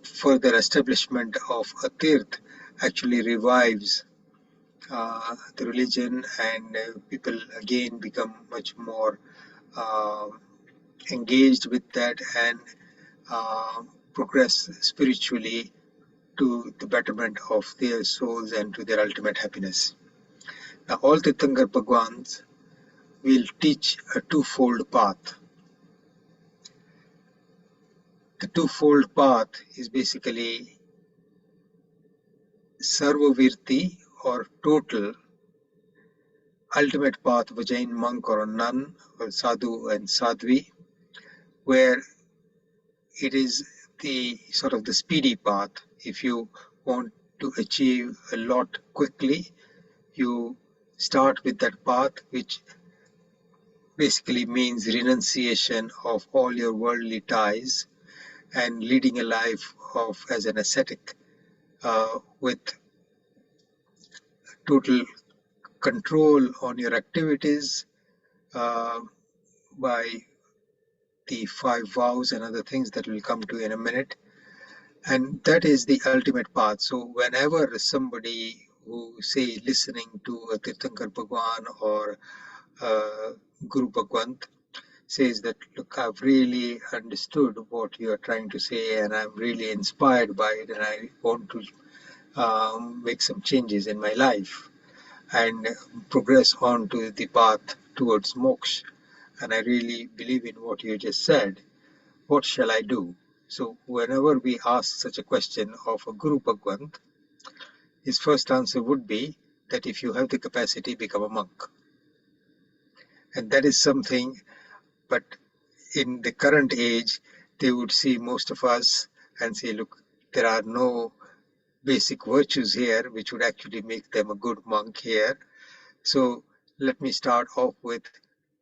further establishment of a Tirth actually revives the religion, and people again become much more uh, engaged with that and uh, progress spiritually to the betterment of their souls and to their ultimate happiness. Now, all Tirthankar Bhagwans will teach a twofold path. The twofold path is basically Sarvavirti, or total ultimate path of a Jain monk or a nun or sadhu and sadhvi, where it is the sort of the speedy path. If you want to achieve a lot quickly, you start with that path, which basically means renunciation of all your worldly ties and leading a life of as an ascetic with total control on your activities uh, by the 5 vows and other things that we'll come to in a minute. And that is the ultimate path. So whenever somebody who say listening to a Tirthankar Bhagwan or Guru Bhagwant says that, look, I've really understood what you are trying to say, and I'm really inspired by it, and I want to make some changes in my life and progress on to the path towards moksha. And I really believe in what you just said. What shall I do? So whenever we ask such a question of a Guru Bhagwant, his first answer would be that if you have the capacity, become a monk. And that is something, but in the current age, they would see most of us and say, look, there are no basic virtues here which would actually make them a good monk here. So let me start off with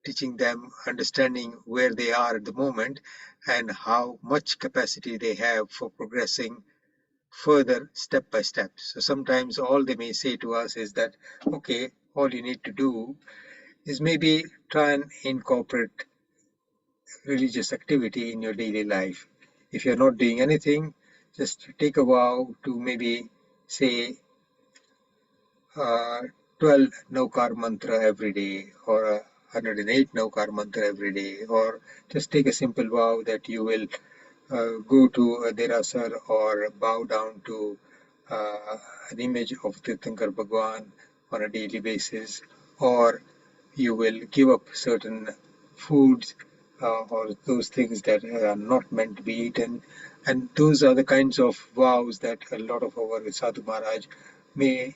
teaching them, understanding where they are at the moment and how much capacity they have for progressing further step by step. So sometimes all they may say to us is that, okay, all you need to do is maybe try and incorporate religious activity in your daily life. If you're not doing anything, just take a vow to maybe say uh, 12 Naukar mantra every day, or 108 Naukar mantra every day, or just take a simple vow that you will go to a derasar or bow down to an image of Tirthankar Bhagwan on a daily basis, or you will give up certain foods or those things that are not meant to be eaten. And those are the kinds of vows that a lot of our Sadhu Maharaj may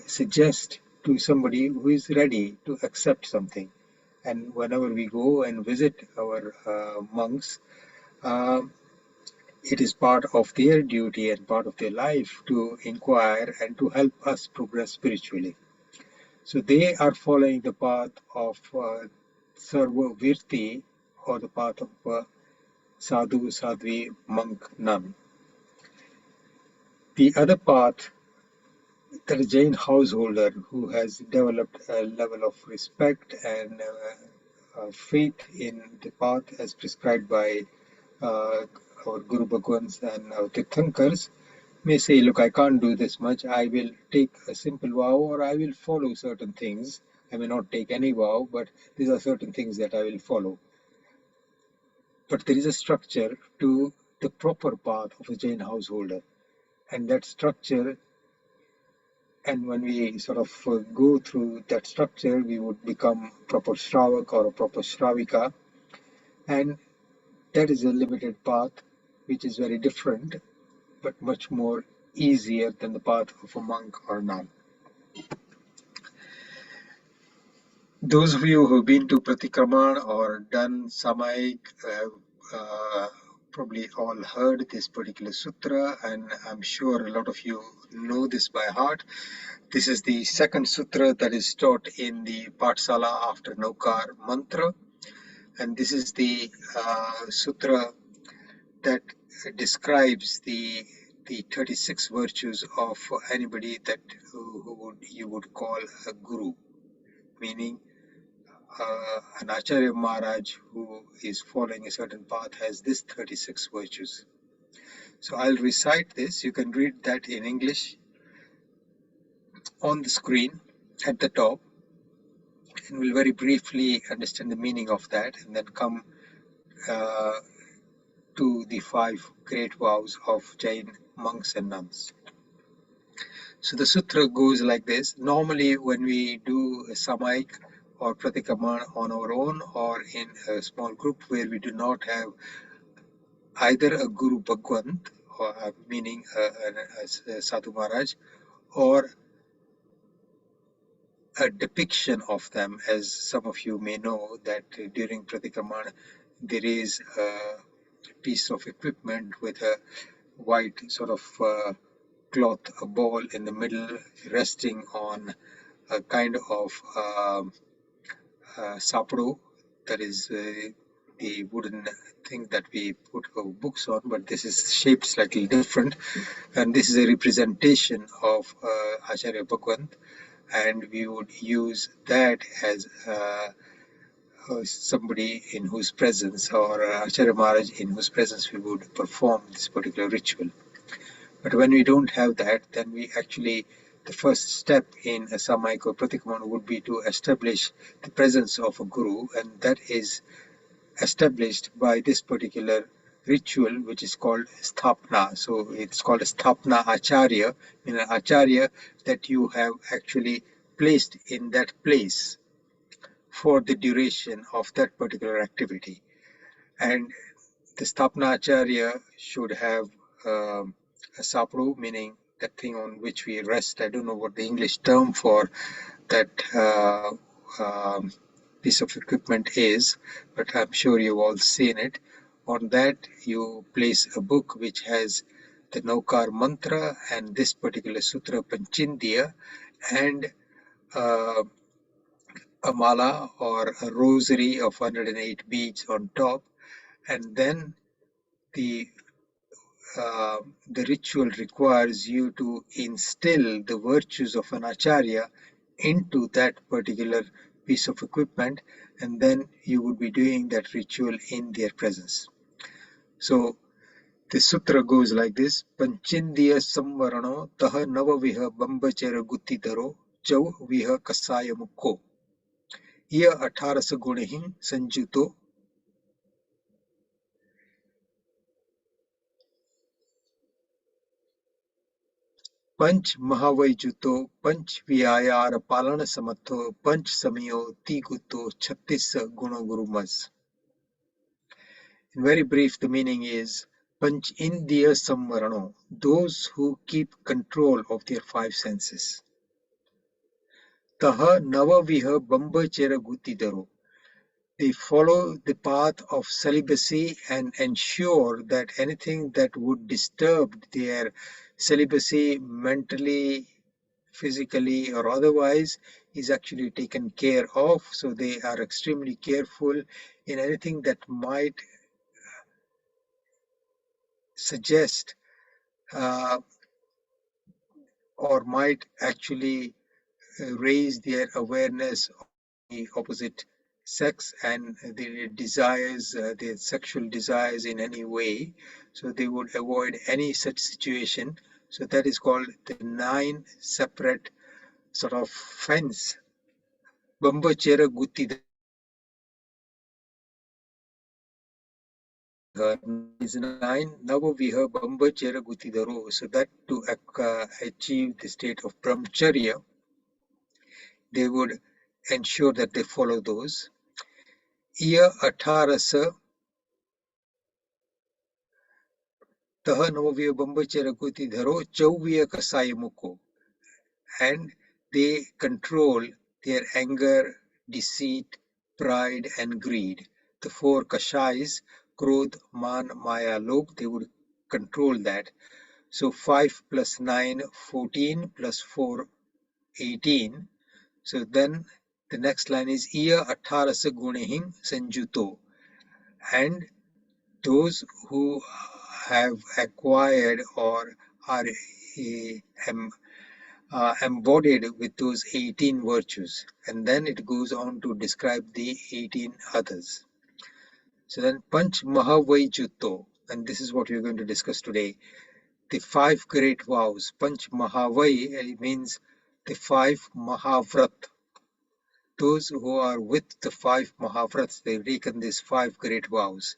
suggest to somebody who is ready to accept something. And whenever we go and visit our monks, uh, it is part of their duty and part of their life to inquire and to help us progress spiritually. So they are following the path of Sarva Virti, or the path of Sadhu, Sadhvi, monk, nun. The other path, that a Jain householder who has developed a level of respect and faith in the path as prescribed by uh, our Guru Bhagwans and our Tirthankars, may say, look, I can't do this much. I will take a simple vow, or I will follow certain things. I may not take any vow, but these are certain things that I will follow. But there is a structure to the proper path of a Jain householder. And that structure, and when we sort of go through that structure, we would become proper Shravak or a proper Shravika. And that is a limited path, which is very different, but much more easier than the path of a monk or nun. Those of you who've been to Pratikraman or done Samayik probably all heard this particular sutra, and I'm sure a lot of you know this by heart. This is the second sutra that is taught in the Pathsala after Naukar mantra, and this is the sutra that describes the 36 virtues of anybody that you would call a guru, meaning an Acharya Maharaj who is following a certain path has this 36 virtues. So I'll recite this. You can read that in English on the screen at the top, and we'll very briefly understand the meaning of that and then come uh, to the 5 great vows of Jain monks and nuns. So the sutra goes like this. Normally, when we do a samaik or pratikraman on our own or in a small group where we do not have either a Guru Bhagwant, or meaning a Sadhu Maharaj, or a depiction of them, as some of you may know that during Pratikraman there is a piece of equipment with a white sort of cloth, a ball in the middle, resting on a kind of sapro, that is the wooden thing that we put our books on, but this is shaped slightly different, and this is a representation of Acharya Bhagwant, and we would use that as somebody in whose presence, or Acharya Maharaj in whose presence we would perform this particular ritual. But when we don't have that, then we actually, the first step in a Samaik or Pratikraman would be to establish the presence of a Guru, and that is established by this particular ritual, which is called Sthapna. So it's called a Sthapna Acharya, meaning an Acharya that you have actually placed in that place for the duration of that particular activity. And the Sthapna Acharya should have a sapru, meaning that thing on which we rest. I don't know what the English term for that piece of equipment is, but I'm sure you've all seen it. On that, you place a book which has the Naukar mantra and this particular sutra Panchindya, and a mala or a rosary of 108 beads on top, and then the the ritual requires you to instill the virtues of an acharya into that particular piece of equipment, and then you would be doing that ritual in their presence. So the sutra goes like this: Panchindya samvarano taha navaviha bambachara guttidharo chau viha kasaya mukko iya 18 gunahin sanjuto पंच महावैजुतो पंच व्यायार पालन समर्थो पंच समयो तिगुतो 36 guno gurumas. In very brief, the meaning is Panch India Samvarano, those who keep control of their 5 senses. Taha Navaviha Bambachera Gutidaro, they follow the path of celibacy and ensure that anything that would disturb their celibacy mentally, physically, or otherwise is actually taken care of. So they are extremely careful in anything that might suggest or might actually raise their awareness of the opposite sex and their desires, their sexual desires in any way. So they would avoid any such situation. So that is called the 9 separate sort of fence. Bambachera Gutti is 9 Navaviha Bambachera Guttidaro. So that to achieve the state of brahmacharya, they would ensure that they follow those. Iya 18 Taha Navaviha Bambachera Guttidaro Chauviya Kasayamuko, and they control their anger, deceit, pride, and greed. The 4 kashais Krodh, Man, Maya, Lobh, they would control that. So 5 plus 9, 14 plus 4, 18. So then the next line is Iya 18 Gunehim Sanjuto. And those who have acquired or are embodied with those 18 virtues. And then it goes on to describe the 18 others. So then Panch Mahavai, and this is what we're going to discuss today. The 5 great vows. Panch Mahavai means the 5 Mahavrat. Those who are with the 5 Mahavrats, they reckon these 5 great vows.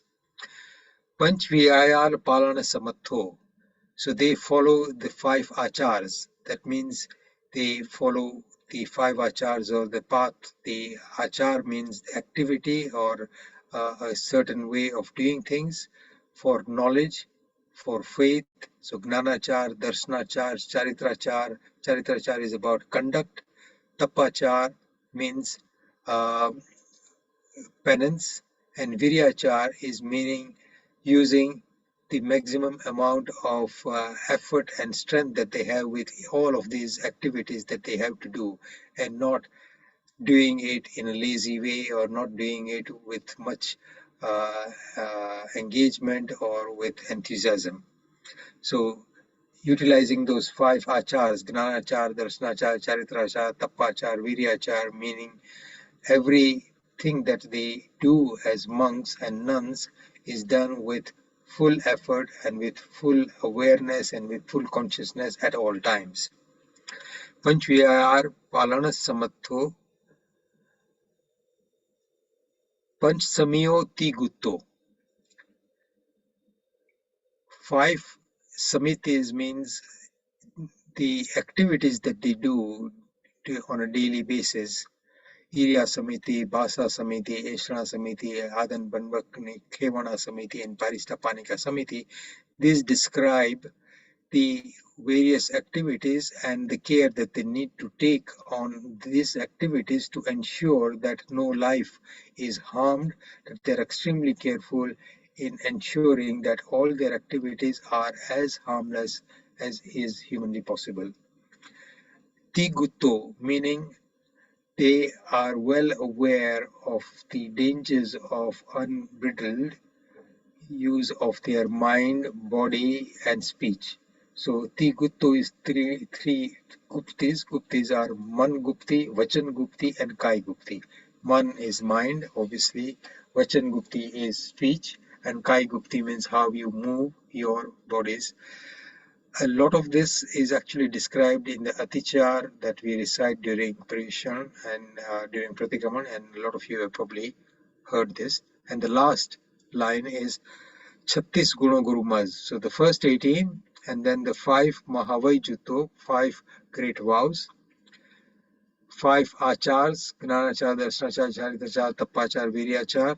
Panch Vyayal Palana Samatho. So they follow the 5 achars. That means they follow the 5 achars or the path. The achar means activity or a certain way of doing things for knowledge, for faith. So Gnanachar, Darshanachar, Charitrachar. Charitrachar is about conduct. Tapachar means uh, penance, and Viryachar is meaning using the maximum amount of effort and strength that they have with all of these activities that they have to do, and not doing it in a lazy way or not doing it with much engagement or with enthusiasm. So utilizing those 5 achars, Gnanachar, Darshanachar, Charitrachar, Tapachar, Viryachar, meaning everything that they do as monks and nuns is done with full effort and with full awareness and with full consciousness at all times. Panchviyar Palana Samatho Panch Samiyo Tigutto. 5 samitis means the activities that they do on a daily basis. Iriya Samiti, Basa Samiti, Eshna Samiti, Adan Banbakni, Kevana Samiti, and Paristapanika Samiti. These describe the various activities and the care that they need to take on these activities to ensure that no life is harmed, that they're extremely careful in ensuring that all their activities are as harmless as is humanly possible. Tigutto, meaning they are well aware of the dangers of unbridled use of their mind, body, and speech. So Tigutto is three Guptis. Guptis are Man Gupti, Vachan Gupti, and Kai Gupti. Man is mind, obviously. Vachan Gupti is speech, and Kai Gupti means how you move your bodies. A lot of this is actually described in the Atichar that we recite during Parishan and during Pratikraman, and a lot of you have probably heard this. And the last line is Chattis Guna Guru Maz. So the first 18, and then the 5 Mahavai Jutto, 5 great vows, 5 Achars, Gnanachar, Darshanachar, Charitachar, Tapachar, Viryachar,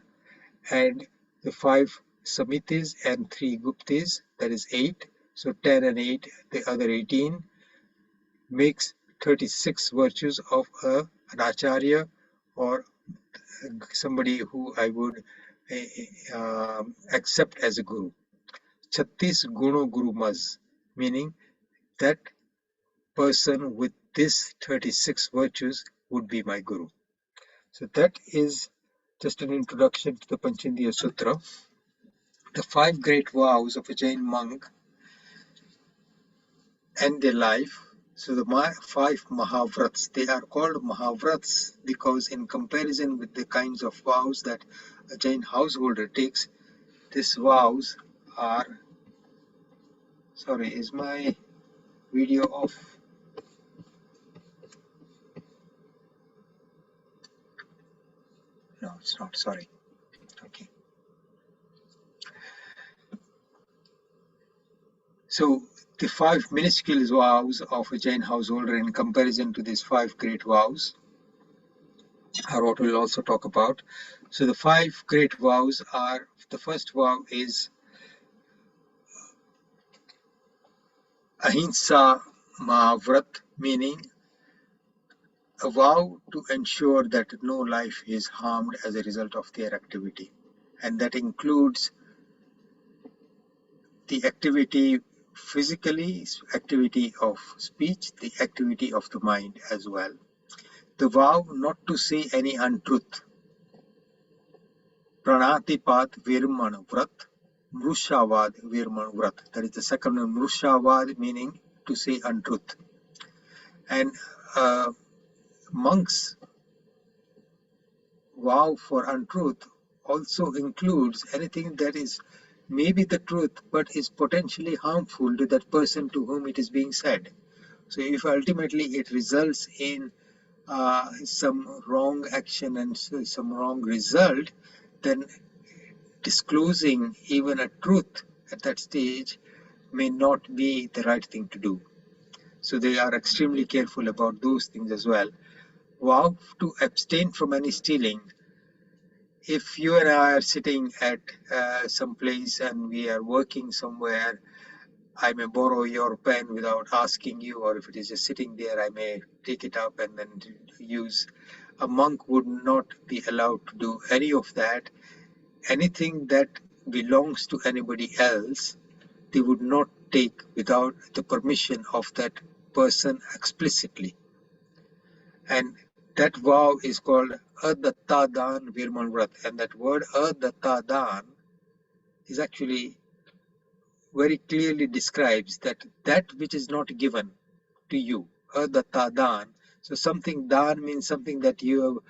and the 5 Samitis and 3 Guptis, that is 8. So 10 and 8, the other 18, makes 36 virtues of an Acharya or somebody who I would accept as a Guru. Chattis Guno Guru Maz, meaning that person with this 36 virtues would be my Guru. So that is just an introduction to the Panchandya Sutra. The 5 great vows of a Jain monk and their life. So the 5 Mahavrats, they are called Mahavrats because in comparison with the kinds of vows that a Jain householder takes, these vows are, sorry, is my video off? No, it's not, sorry. Okay. So the 5 minuscule vows of a Jain householder in comparison to these 5 great vows are what we'll also talk about. So the 5 great vows are, the first vow is Ahimsa Mahavrat, meaning a vow to ensure that no life is harmed as a result of their activity. And that includes the activity physically, activity of speech, the activity of the mind as well. The vow not to say any untruth. Pranatipat Virman Vrat, Mrushavad Virman Vrat. That is the second one, Mrushavad, meaning to say untruth. And monks' vow for untruth also includes anything that is maybe the truth but is potentially harmful to that person to whom it is being said. So if ultimately it results in some wrong action and some wrong result, then disclosing even a truth at that stage may not be the right thing to do. So they are extremely careful about those things as well. Vow to abstain from any stealing. If you and I are sitting at some place and we are working somewhere, I may borrow your pen without asking you, or if it is just sitting there, I may take it up and then use. A monk would not be allowed to do any of that. Anything that belongs to anybody else, they would not take without the permission of that person explicitly. And that vow is called Adattadan Virman Vrat. And that word Adattadan is actually very clearly describes that which is not given to you. Adattadan. So something dan means something that you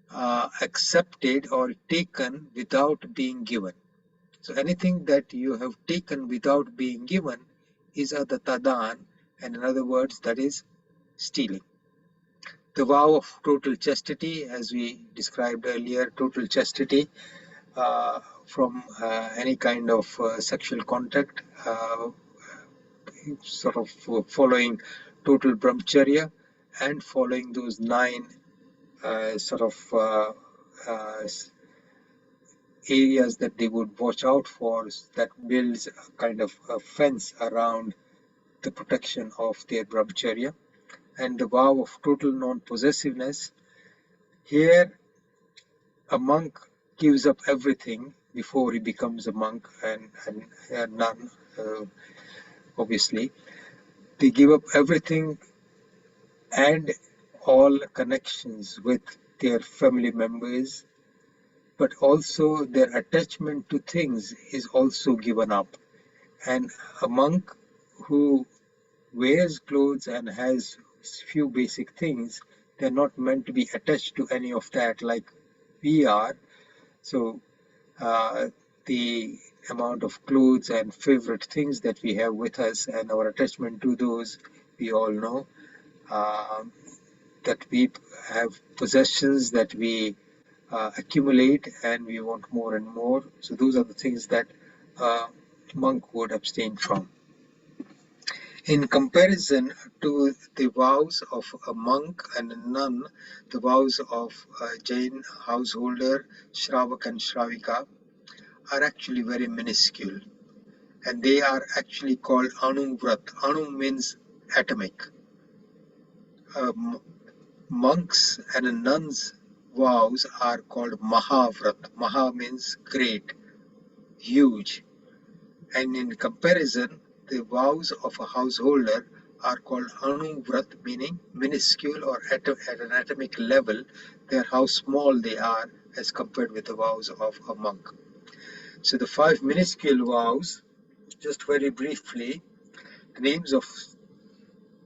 have accepted or taken without being given. So anything that you have taken without being given is adattadan, and in other words, that is stealing. The vow of total chastity, as we described earlier, total chastity from any kind of sexual contact, sort of following total brahmacharya and following those 9 areas that they would watch out for, that builds a kind of a fence around the protection of their brahmacharya. And the vow of total non-possessiveness. Here, a monk gives up everything before he becomes a monk and a nun, obviously. They give up everything and all connections with their family members, but also their attachment to things is also given up. And a monk who wears clothes and has few basic things, they're not meant to be attached to any of that like we are. So the amount of clothes and favorite things that we have with us and our attachment to those, we all know that we have possessions that we accumulate and we want more and more. So those are the things that monk would abstain from. In comparison to the vows of a monk and a nun, the vows of a Jain householder, Shravak and Shravika, are actually very minuscule. And they are actually called Anu Vrat. Anu means atomic. Monks and a nun's vows are called Mahavrat. Maha means great, huge. And in comparison, the vows of a householder are called Anuvrat, meaning minuscule or at an atomic level. They are how small they are as compared with the vows of a monk. So the 5 minuscule vows, just very briefly, the names of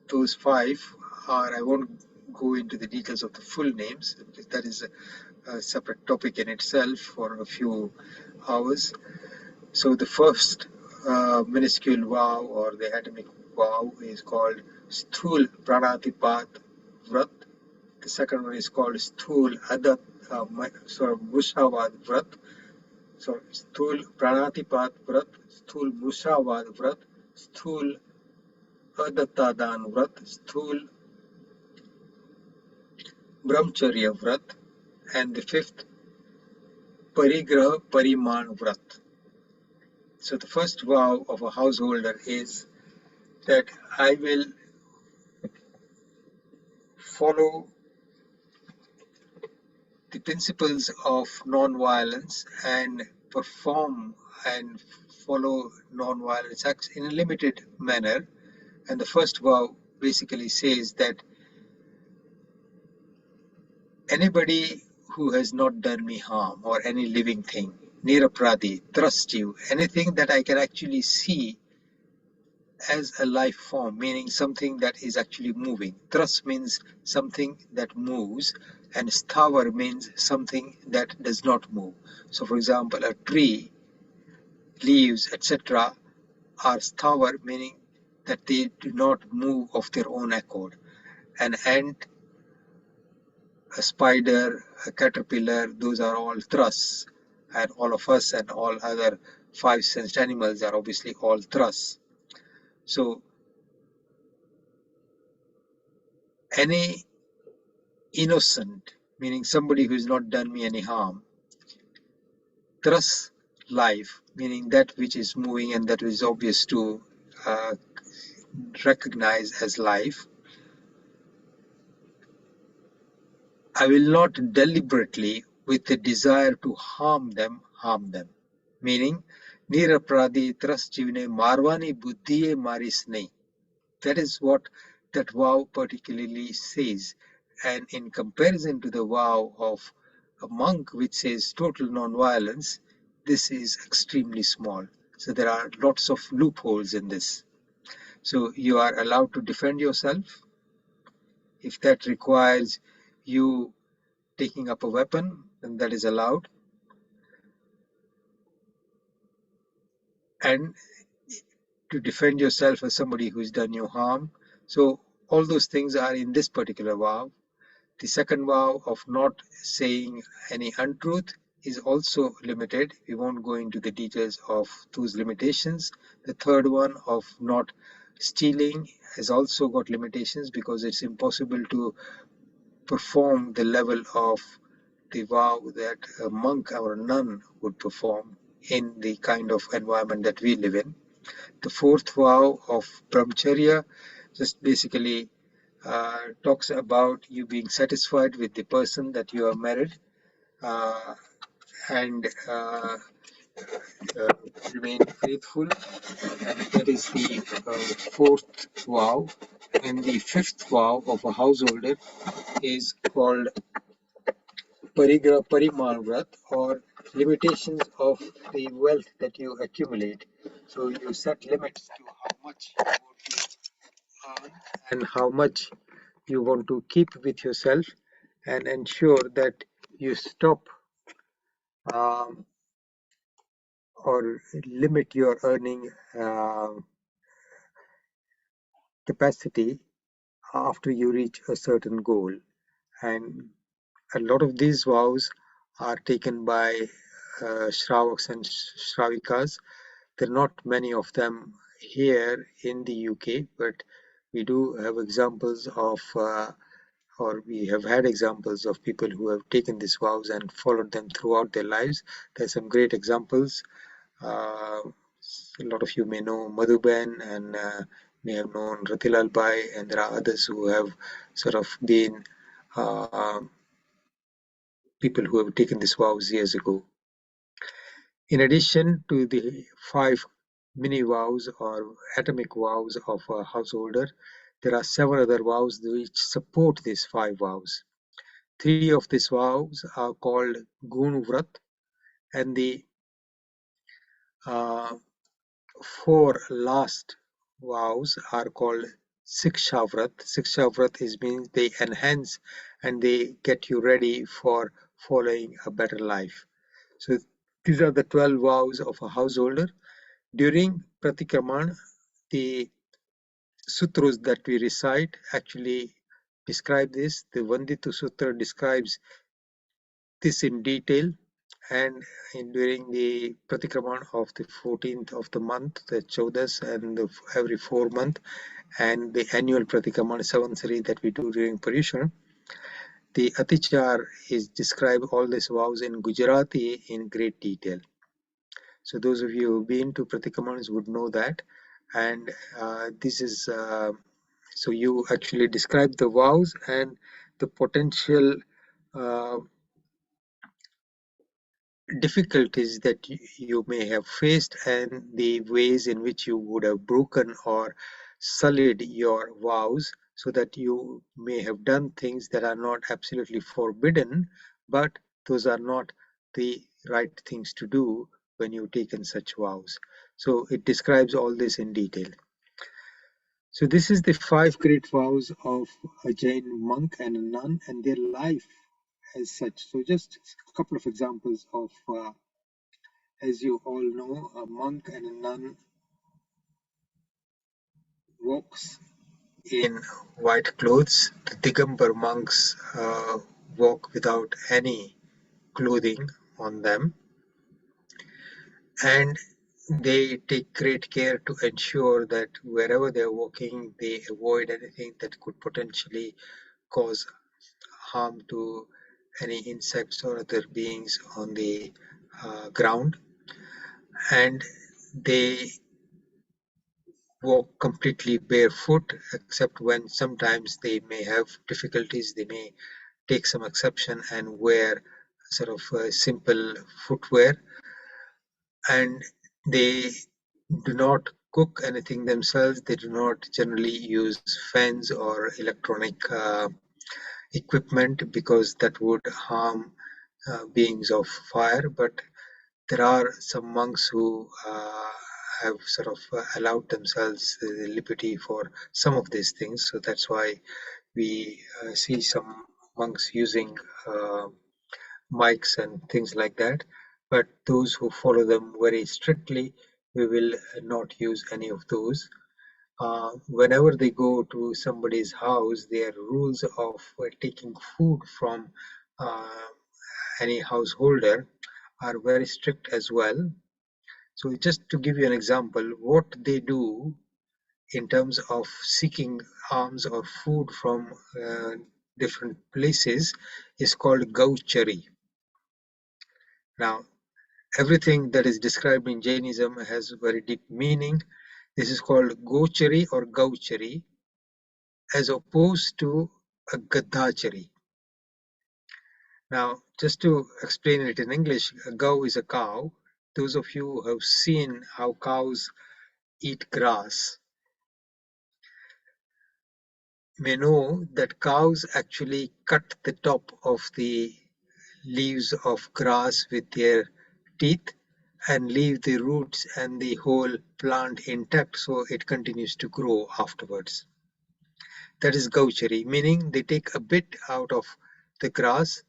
those 5 are, I won't go into the details of the full names, that is a separate topic in itself for a few hours. So the first minuscule vow or the atomic vow is called Sthul Pranatipat Vrat. The second one is called Sthul Mushavad Vrat. So Sthul Pranatipat Vrat, Sthul Mushavad Vrat, Sthul Adattadan Vrat, Sthul Brahmacharya Vrat, and the fifth Parigraha Pariman Vrat. So the first vow of a householder is that I will follow the principles of non-violence and perform and follow non-violence acts in a limited manner. And the first vow basically says that anybody who has not done me harm or any living thing, nirapradi, trust you, anything that I can actually see as a life form, meaning something that is actually moving. Trust means something that moves, and sthavar means something that does not move. So, for example, a tree, leaves, etc., are sthavar, meaning that they do not move of their own accord. An ant, a spider, a caterpillar, those are all trusts. And all of us and all other five sensed animals are obviously all trusts. So any innocent, meaning somebody who's not done me any harm, trust life, meaning that which is moving and that is obvious to uh, recognize as life. I will not deliberately, with the desire to harm them, harm them. Meaning, Nirapradi trust jivne marwani buddhiye maris nahi. That is what that vow particularly says. And in comparison to the vow of a monk, which says total non-violence, this is extremely small. So there are lots of loopholes in this. So you are allowed to defend yourself. If that requires you taking up a weapon, then that is allowed. And to defend yourself as somebody who's done you harm. So all those things are in this particular vow. The second vow of not saying any untruth is also limited. We won't go into the details of those limitations. The third one of not stealing has also got limitations because it's impossible to perform the level of the vow that a monk or a nun would perform in the kind of environment that we live in. The fourth vow of brahmacharya just basically talks about you being satisfied with the person that you are married uh, and uh, remain faithful. And that is the fourth vow. And the fifth vow of a householder is called Parimal or limitations of the wealth that you accumulate. So you set limits to how much you want to earn and how much you want to keep with yourself and ensure that you stop um, or limit your earning capacity after you reach a certain goal. And a lot of these vows are taken by Shravaks and Shravikas. There are not many of them here in the UK, but we do have examples of, or we have had examples of people who have taken these vows and followed them throughout their lives. There's some great examples. A lot of you may know Madhuban and may have known Ratilal Bai, and there are others who have sort of been uh, people who have taken these vows years ago. In addition to the 5 mini vows or atomic vows of a householder, there are several other vows which support these 5 vows. 3 of these vows are called Gun Vrat, and the uh, 4 last vows are called Siksha Vrat. Siksha Vrat means they enhance and they get you ready for following a better life. So these are the 12 vows of a householder. During Pratikraman, the sutras that we recite actually describe this. The Vanditu Sutra describes this in detail, and during the Pratikraman of the 14th of the month, the Chaudas, and every 4 month, and the annual Pratikraman Savansari that we do during Paryushan, the Atichar is describe all these vows in Gujarati in great detail. So those of you who've been to Pratikramans would know that. And this is, so you actually describe the vows and the potential difficulties that you may have faced and the ways in which you would have broken or sullied your vows, so that you may have done things that are not absolutely forbidden, but those are not the right things to do when you've taken such vows. So it describes all this in detail. So this is the 5 great vows of a Jain monk and a nun and their life as such. So just a couple of examples of as you all know, a monk and a nun walks in white clothes. The Digambar monks walk without any clothing on them, and they take great care to ensure that wherever they're walking, they avoid anything that could potentially cause harm to any insects or other beings on the ground. And they walk completely barefoot, except when sometimes they may have difficulties. They may take some exception and wear sort of simple footwear. And they do not cook anything themselves. They do not generally use fans or electronic equipment, because that would harm beings of fire. But there are some monks who have sort of allowed themselves the liberty for some of these things. So that's why we see some monks using mics and things like that. But those who follow them very strictly, we will not use any of those. Whenever they go to somebody's house, their rules of taking food from uh, any householder are very strict as well. So just to give you an example, what they do in terms of seeking alms or food from different places is called gauchari. Now, everything that is described in Jainism has very deep meaning. This is called gochari or gauchari, as opposed to a gadachari. Now, just to explain it in English, a gau is a cow. Those of you who have seen how cows eat grass may know that cows actually cut the top of the leaves of grass with their teeth and leave the roots and the whole plant intact, so it continues to grow afterwards. That is gauchari, meaning they take a bit out of the grass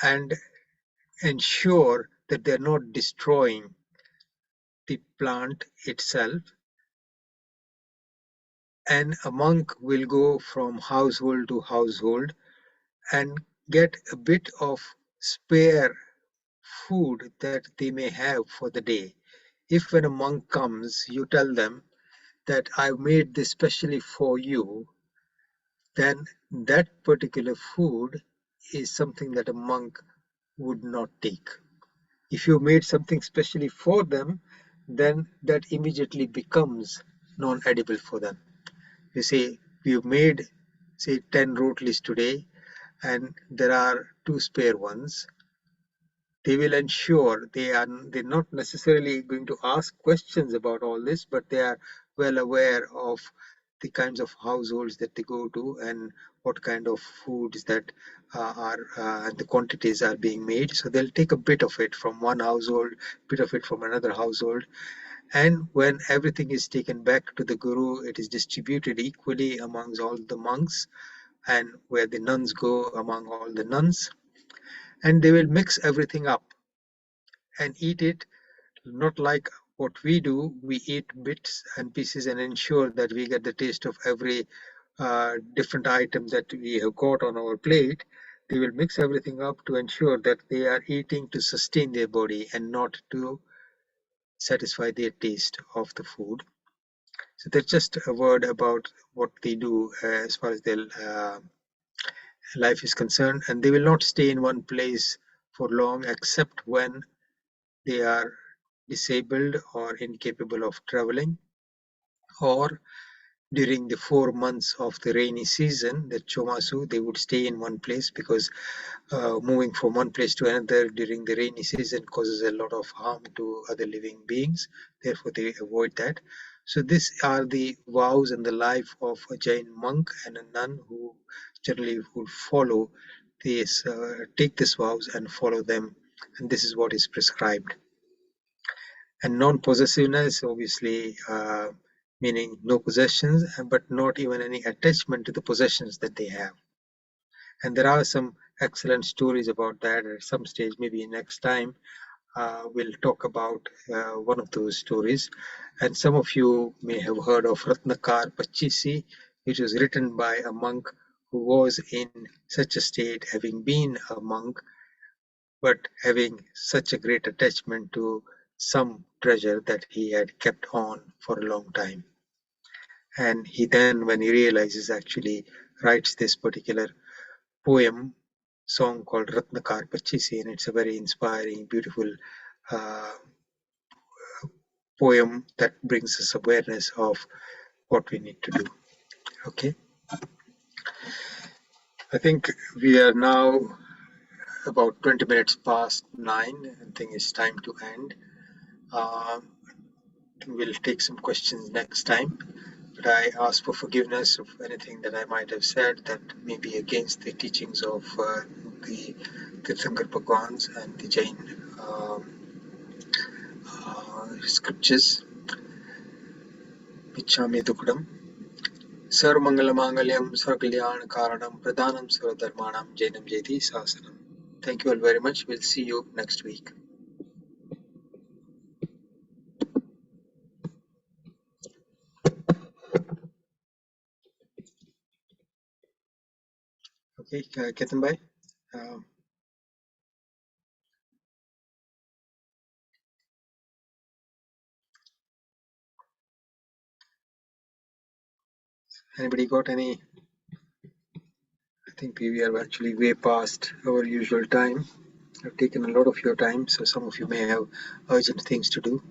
and ensure that they're not destroying the plant itself. And a monk will go from household to household and get a bit of spare food that they may have for the day. If when a monk comes, you tell them that I made this specially for you, then that particular food is something that a monk would not take. If you made something specially for them, then that immediately becomes non-edible for them. You say, we've made, say, 10 rotalis today, and there are 2 spare ones. They will ensure they're not necessarily going to ask questions about all this, but they are well aware of the kinds of households that they go to and what kind of foods that are the quantities are being made. So they'll take a bit of it from one household, bit of it from another household, and when everything is taken back to the guru, it is distributed equally amongst all the monks, and where the nuns go, among all the nuns, and they will mix everything up and eat it, not like what we do. We eat bits and pieces and ensure that we get the taste of every different item that we have got on our plate. They will mix everything up to ensure that they are eating to sustain their body and not to satisfy their taste of the food. So that's just a word about what they do as far as their life is concerned. And they will not stay in one place for long, except when they are disabled or incapable of traveling, or during the 4 months of the rainy season, the Chomasu, they would stay in one place because moving from one place to another during the rainy season causes a lot of harm to other living beings. Therefore, they avoid that. So these are the vows and the life of a Jain monk and a nun who generally would follow these, take these vows and follow them. And this is what is prescribed. And non-possessiveness, obviously, meaning no possessions, but not even any attachment to the possessions that they have. And there are some excellent stories about that at some stage. Maybe next time we'll talk about one of those stories. And some of you may have heard of Ratnakar Pachisi, which was written by a monk who was in such a state, having been a monk, but having such a great attachment to some treasure that he had kept on for a long time. And he then, when he realizes, actually writes this particular poem, song called Ratnakar Pachisi, and it's a very inspiring, beautiful uh, poem that brings us awareness of what we need to do. Okay, I think we are now about 20 minutes past 9. I think it's time to end. We'll take some questions next time. But I ask for forgiveness of anything that I might have said that may be against the teachings of the Tirthankar Bhagwans and the Jain scriptures. Michami Dukdam. Sarvamangalamangalyam Sarvakalyana Pradhanam Sarvadharmanam Jainam Jayati Sasanam. Thank you all very much. We'll see you next week. Okay, Ketan bhai. Anybody got any? I think we are actually way past our usual time. I've taken a lot of your time, so some of you may have urgent things to do.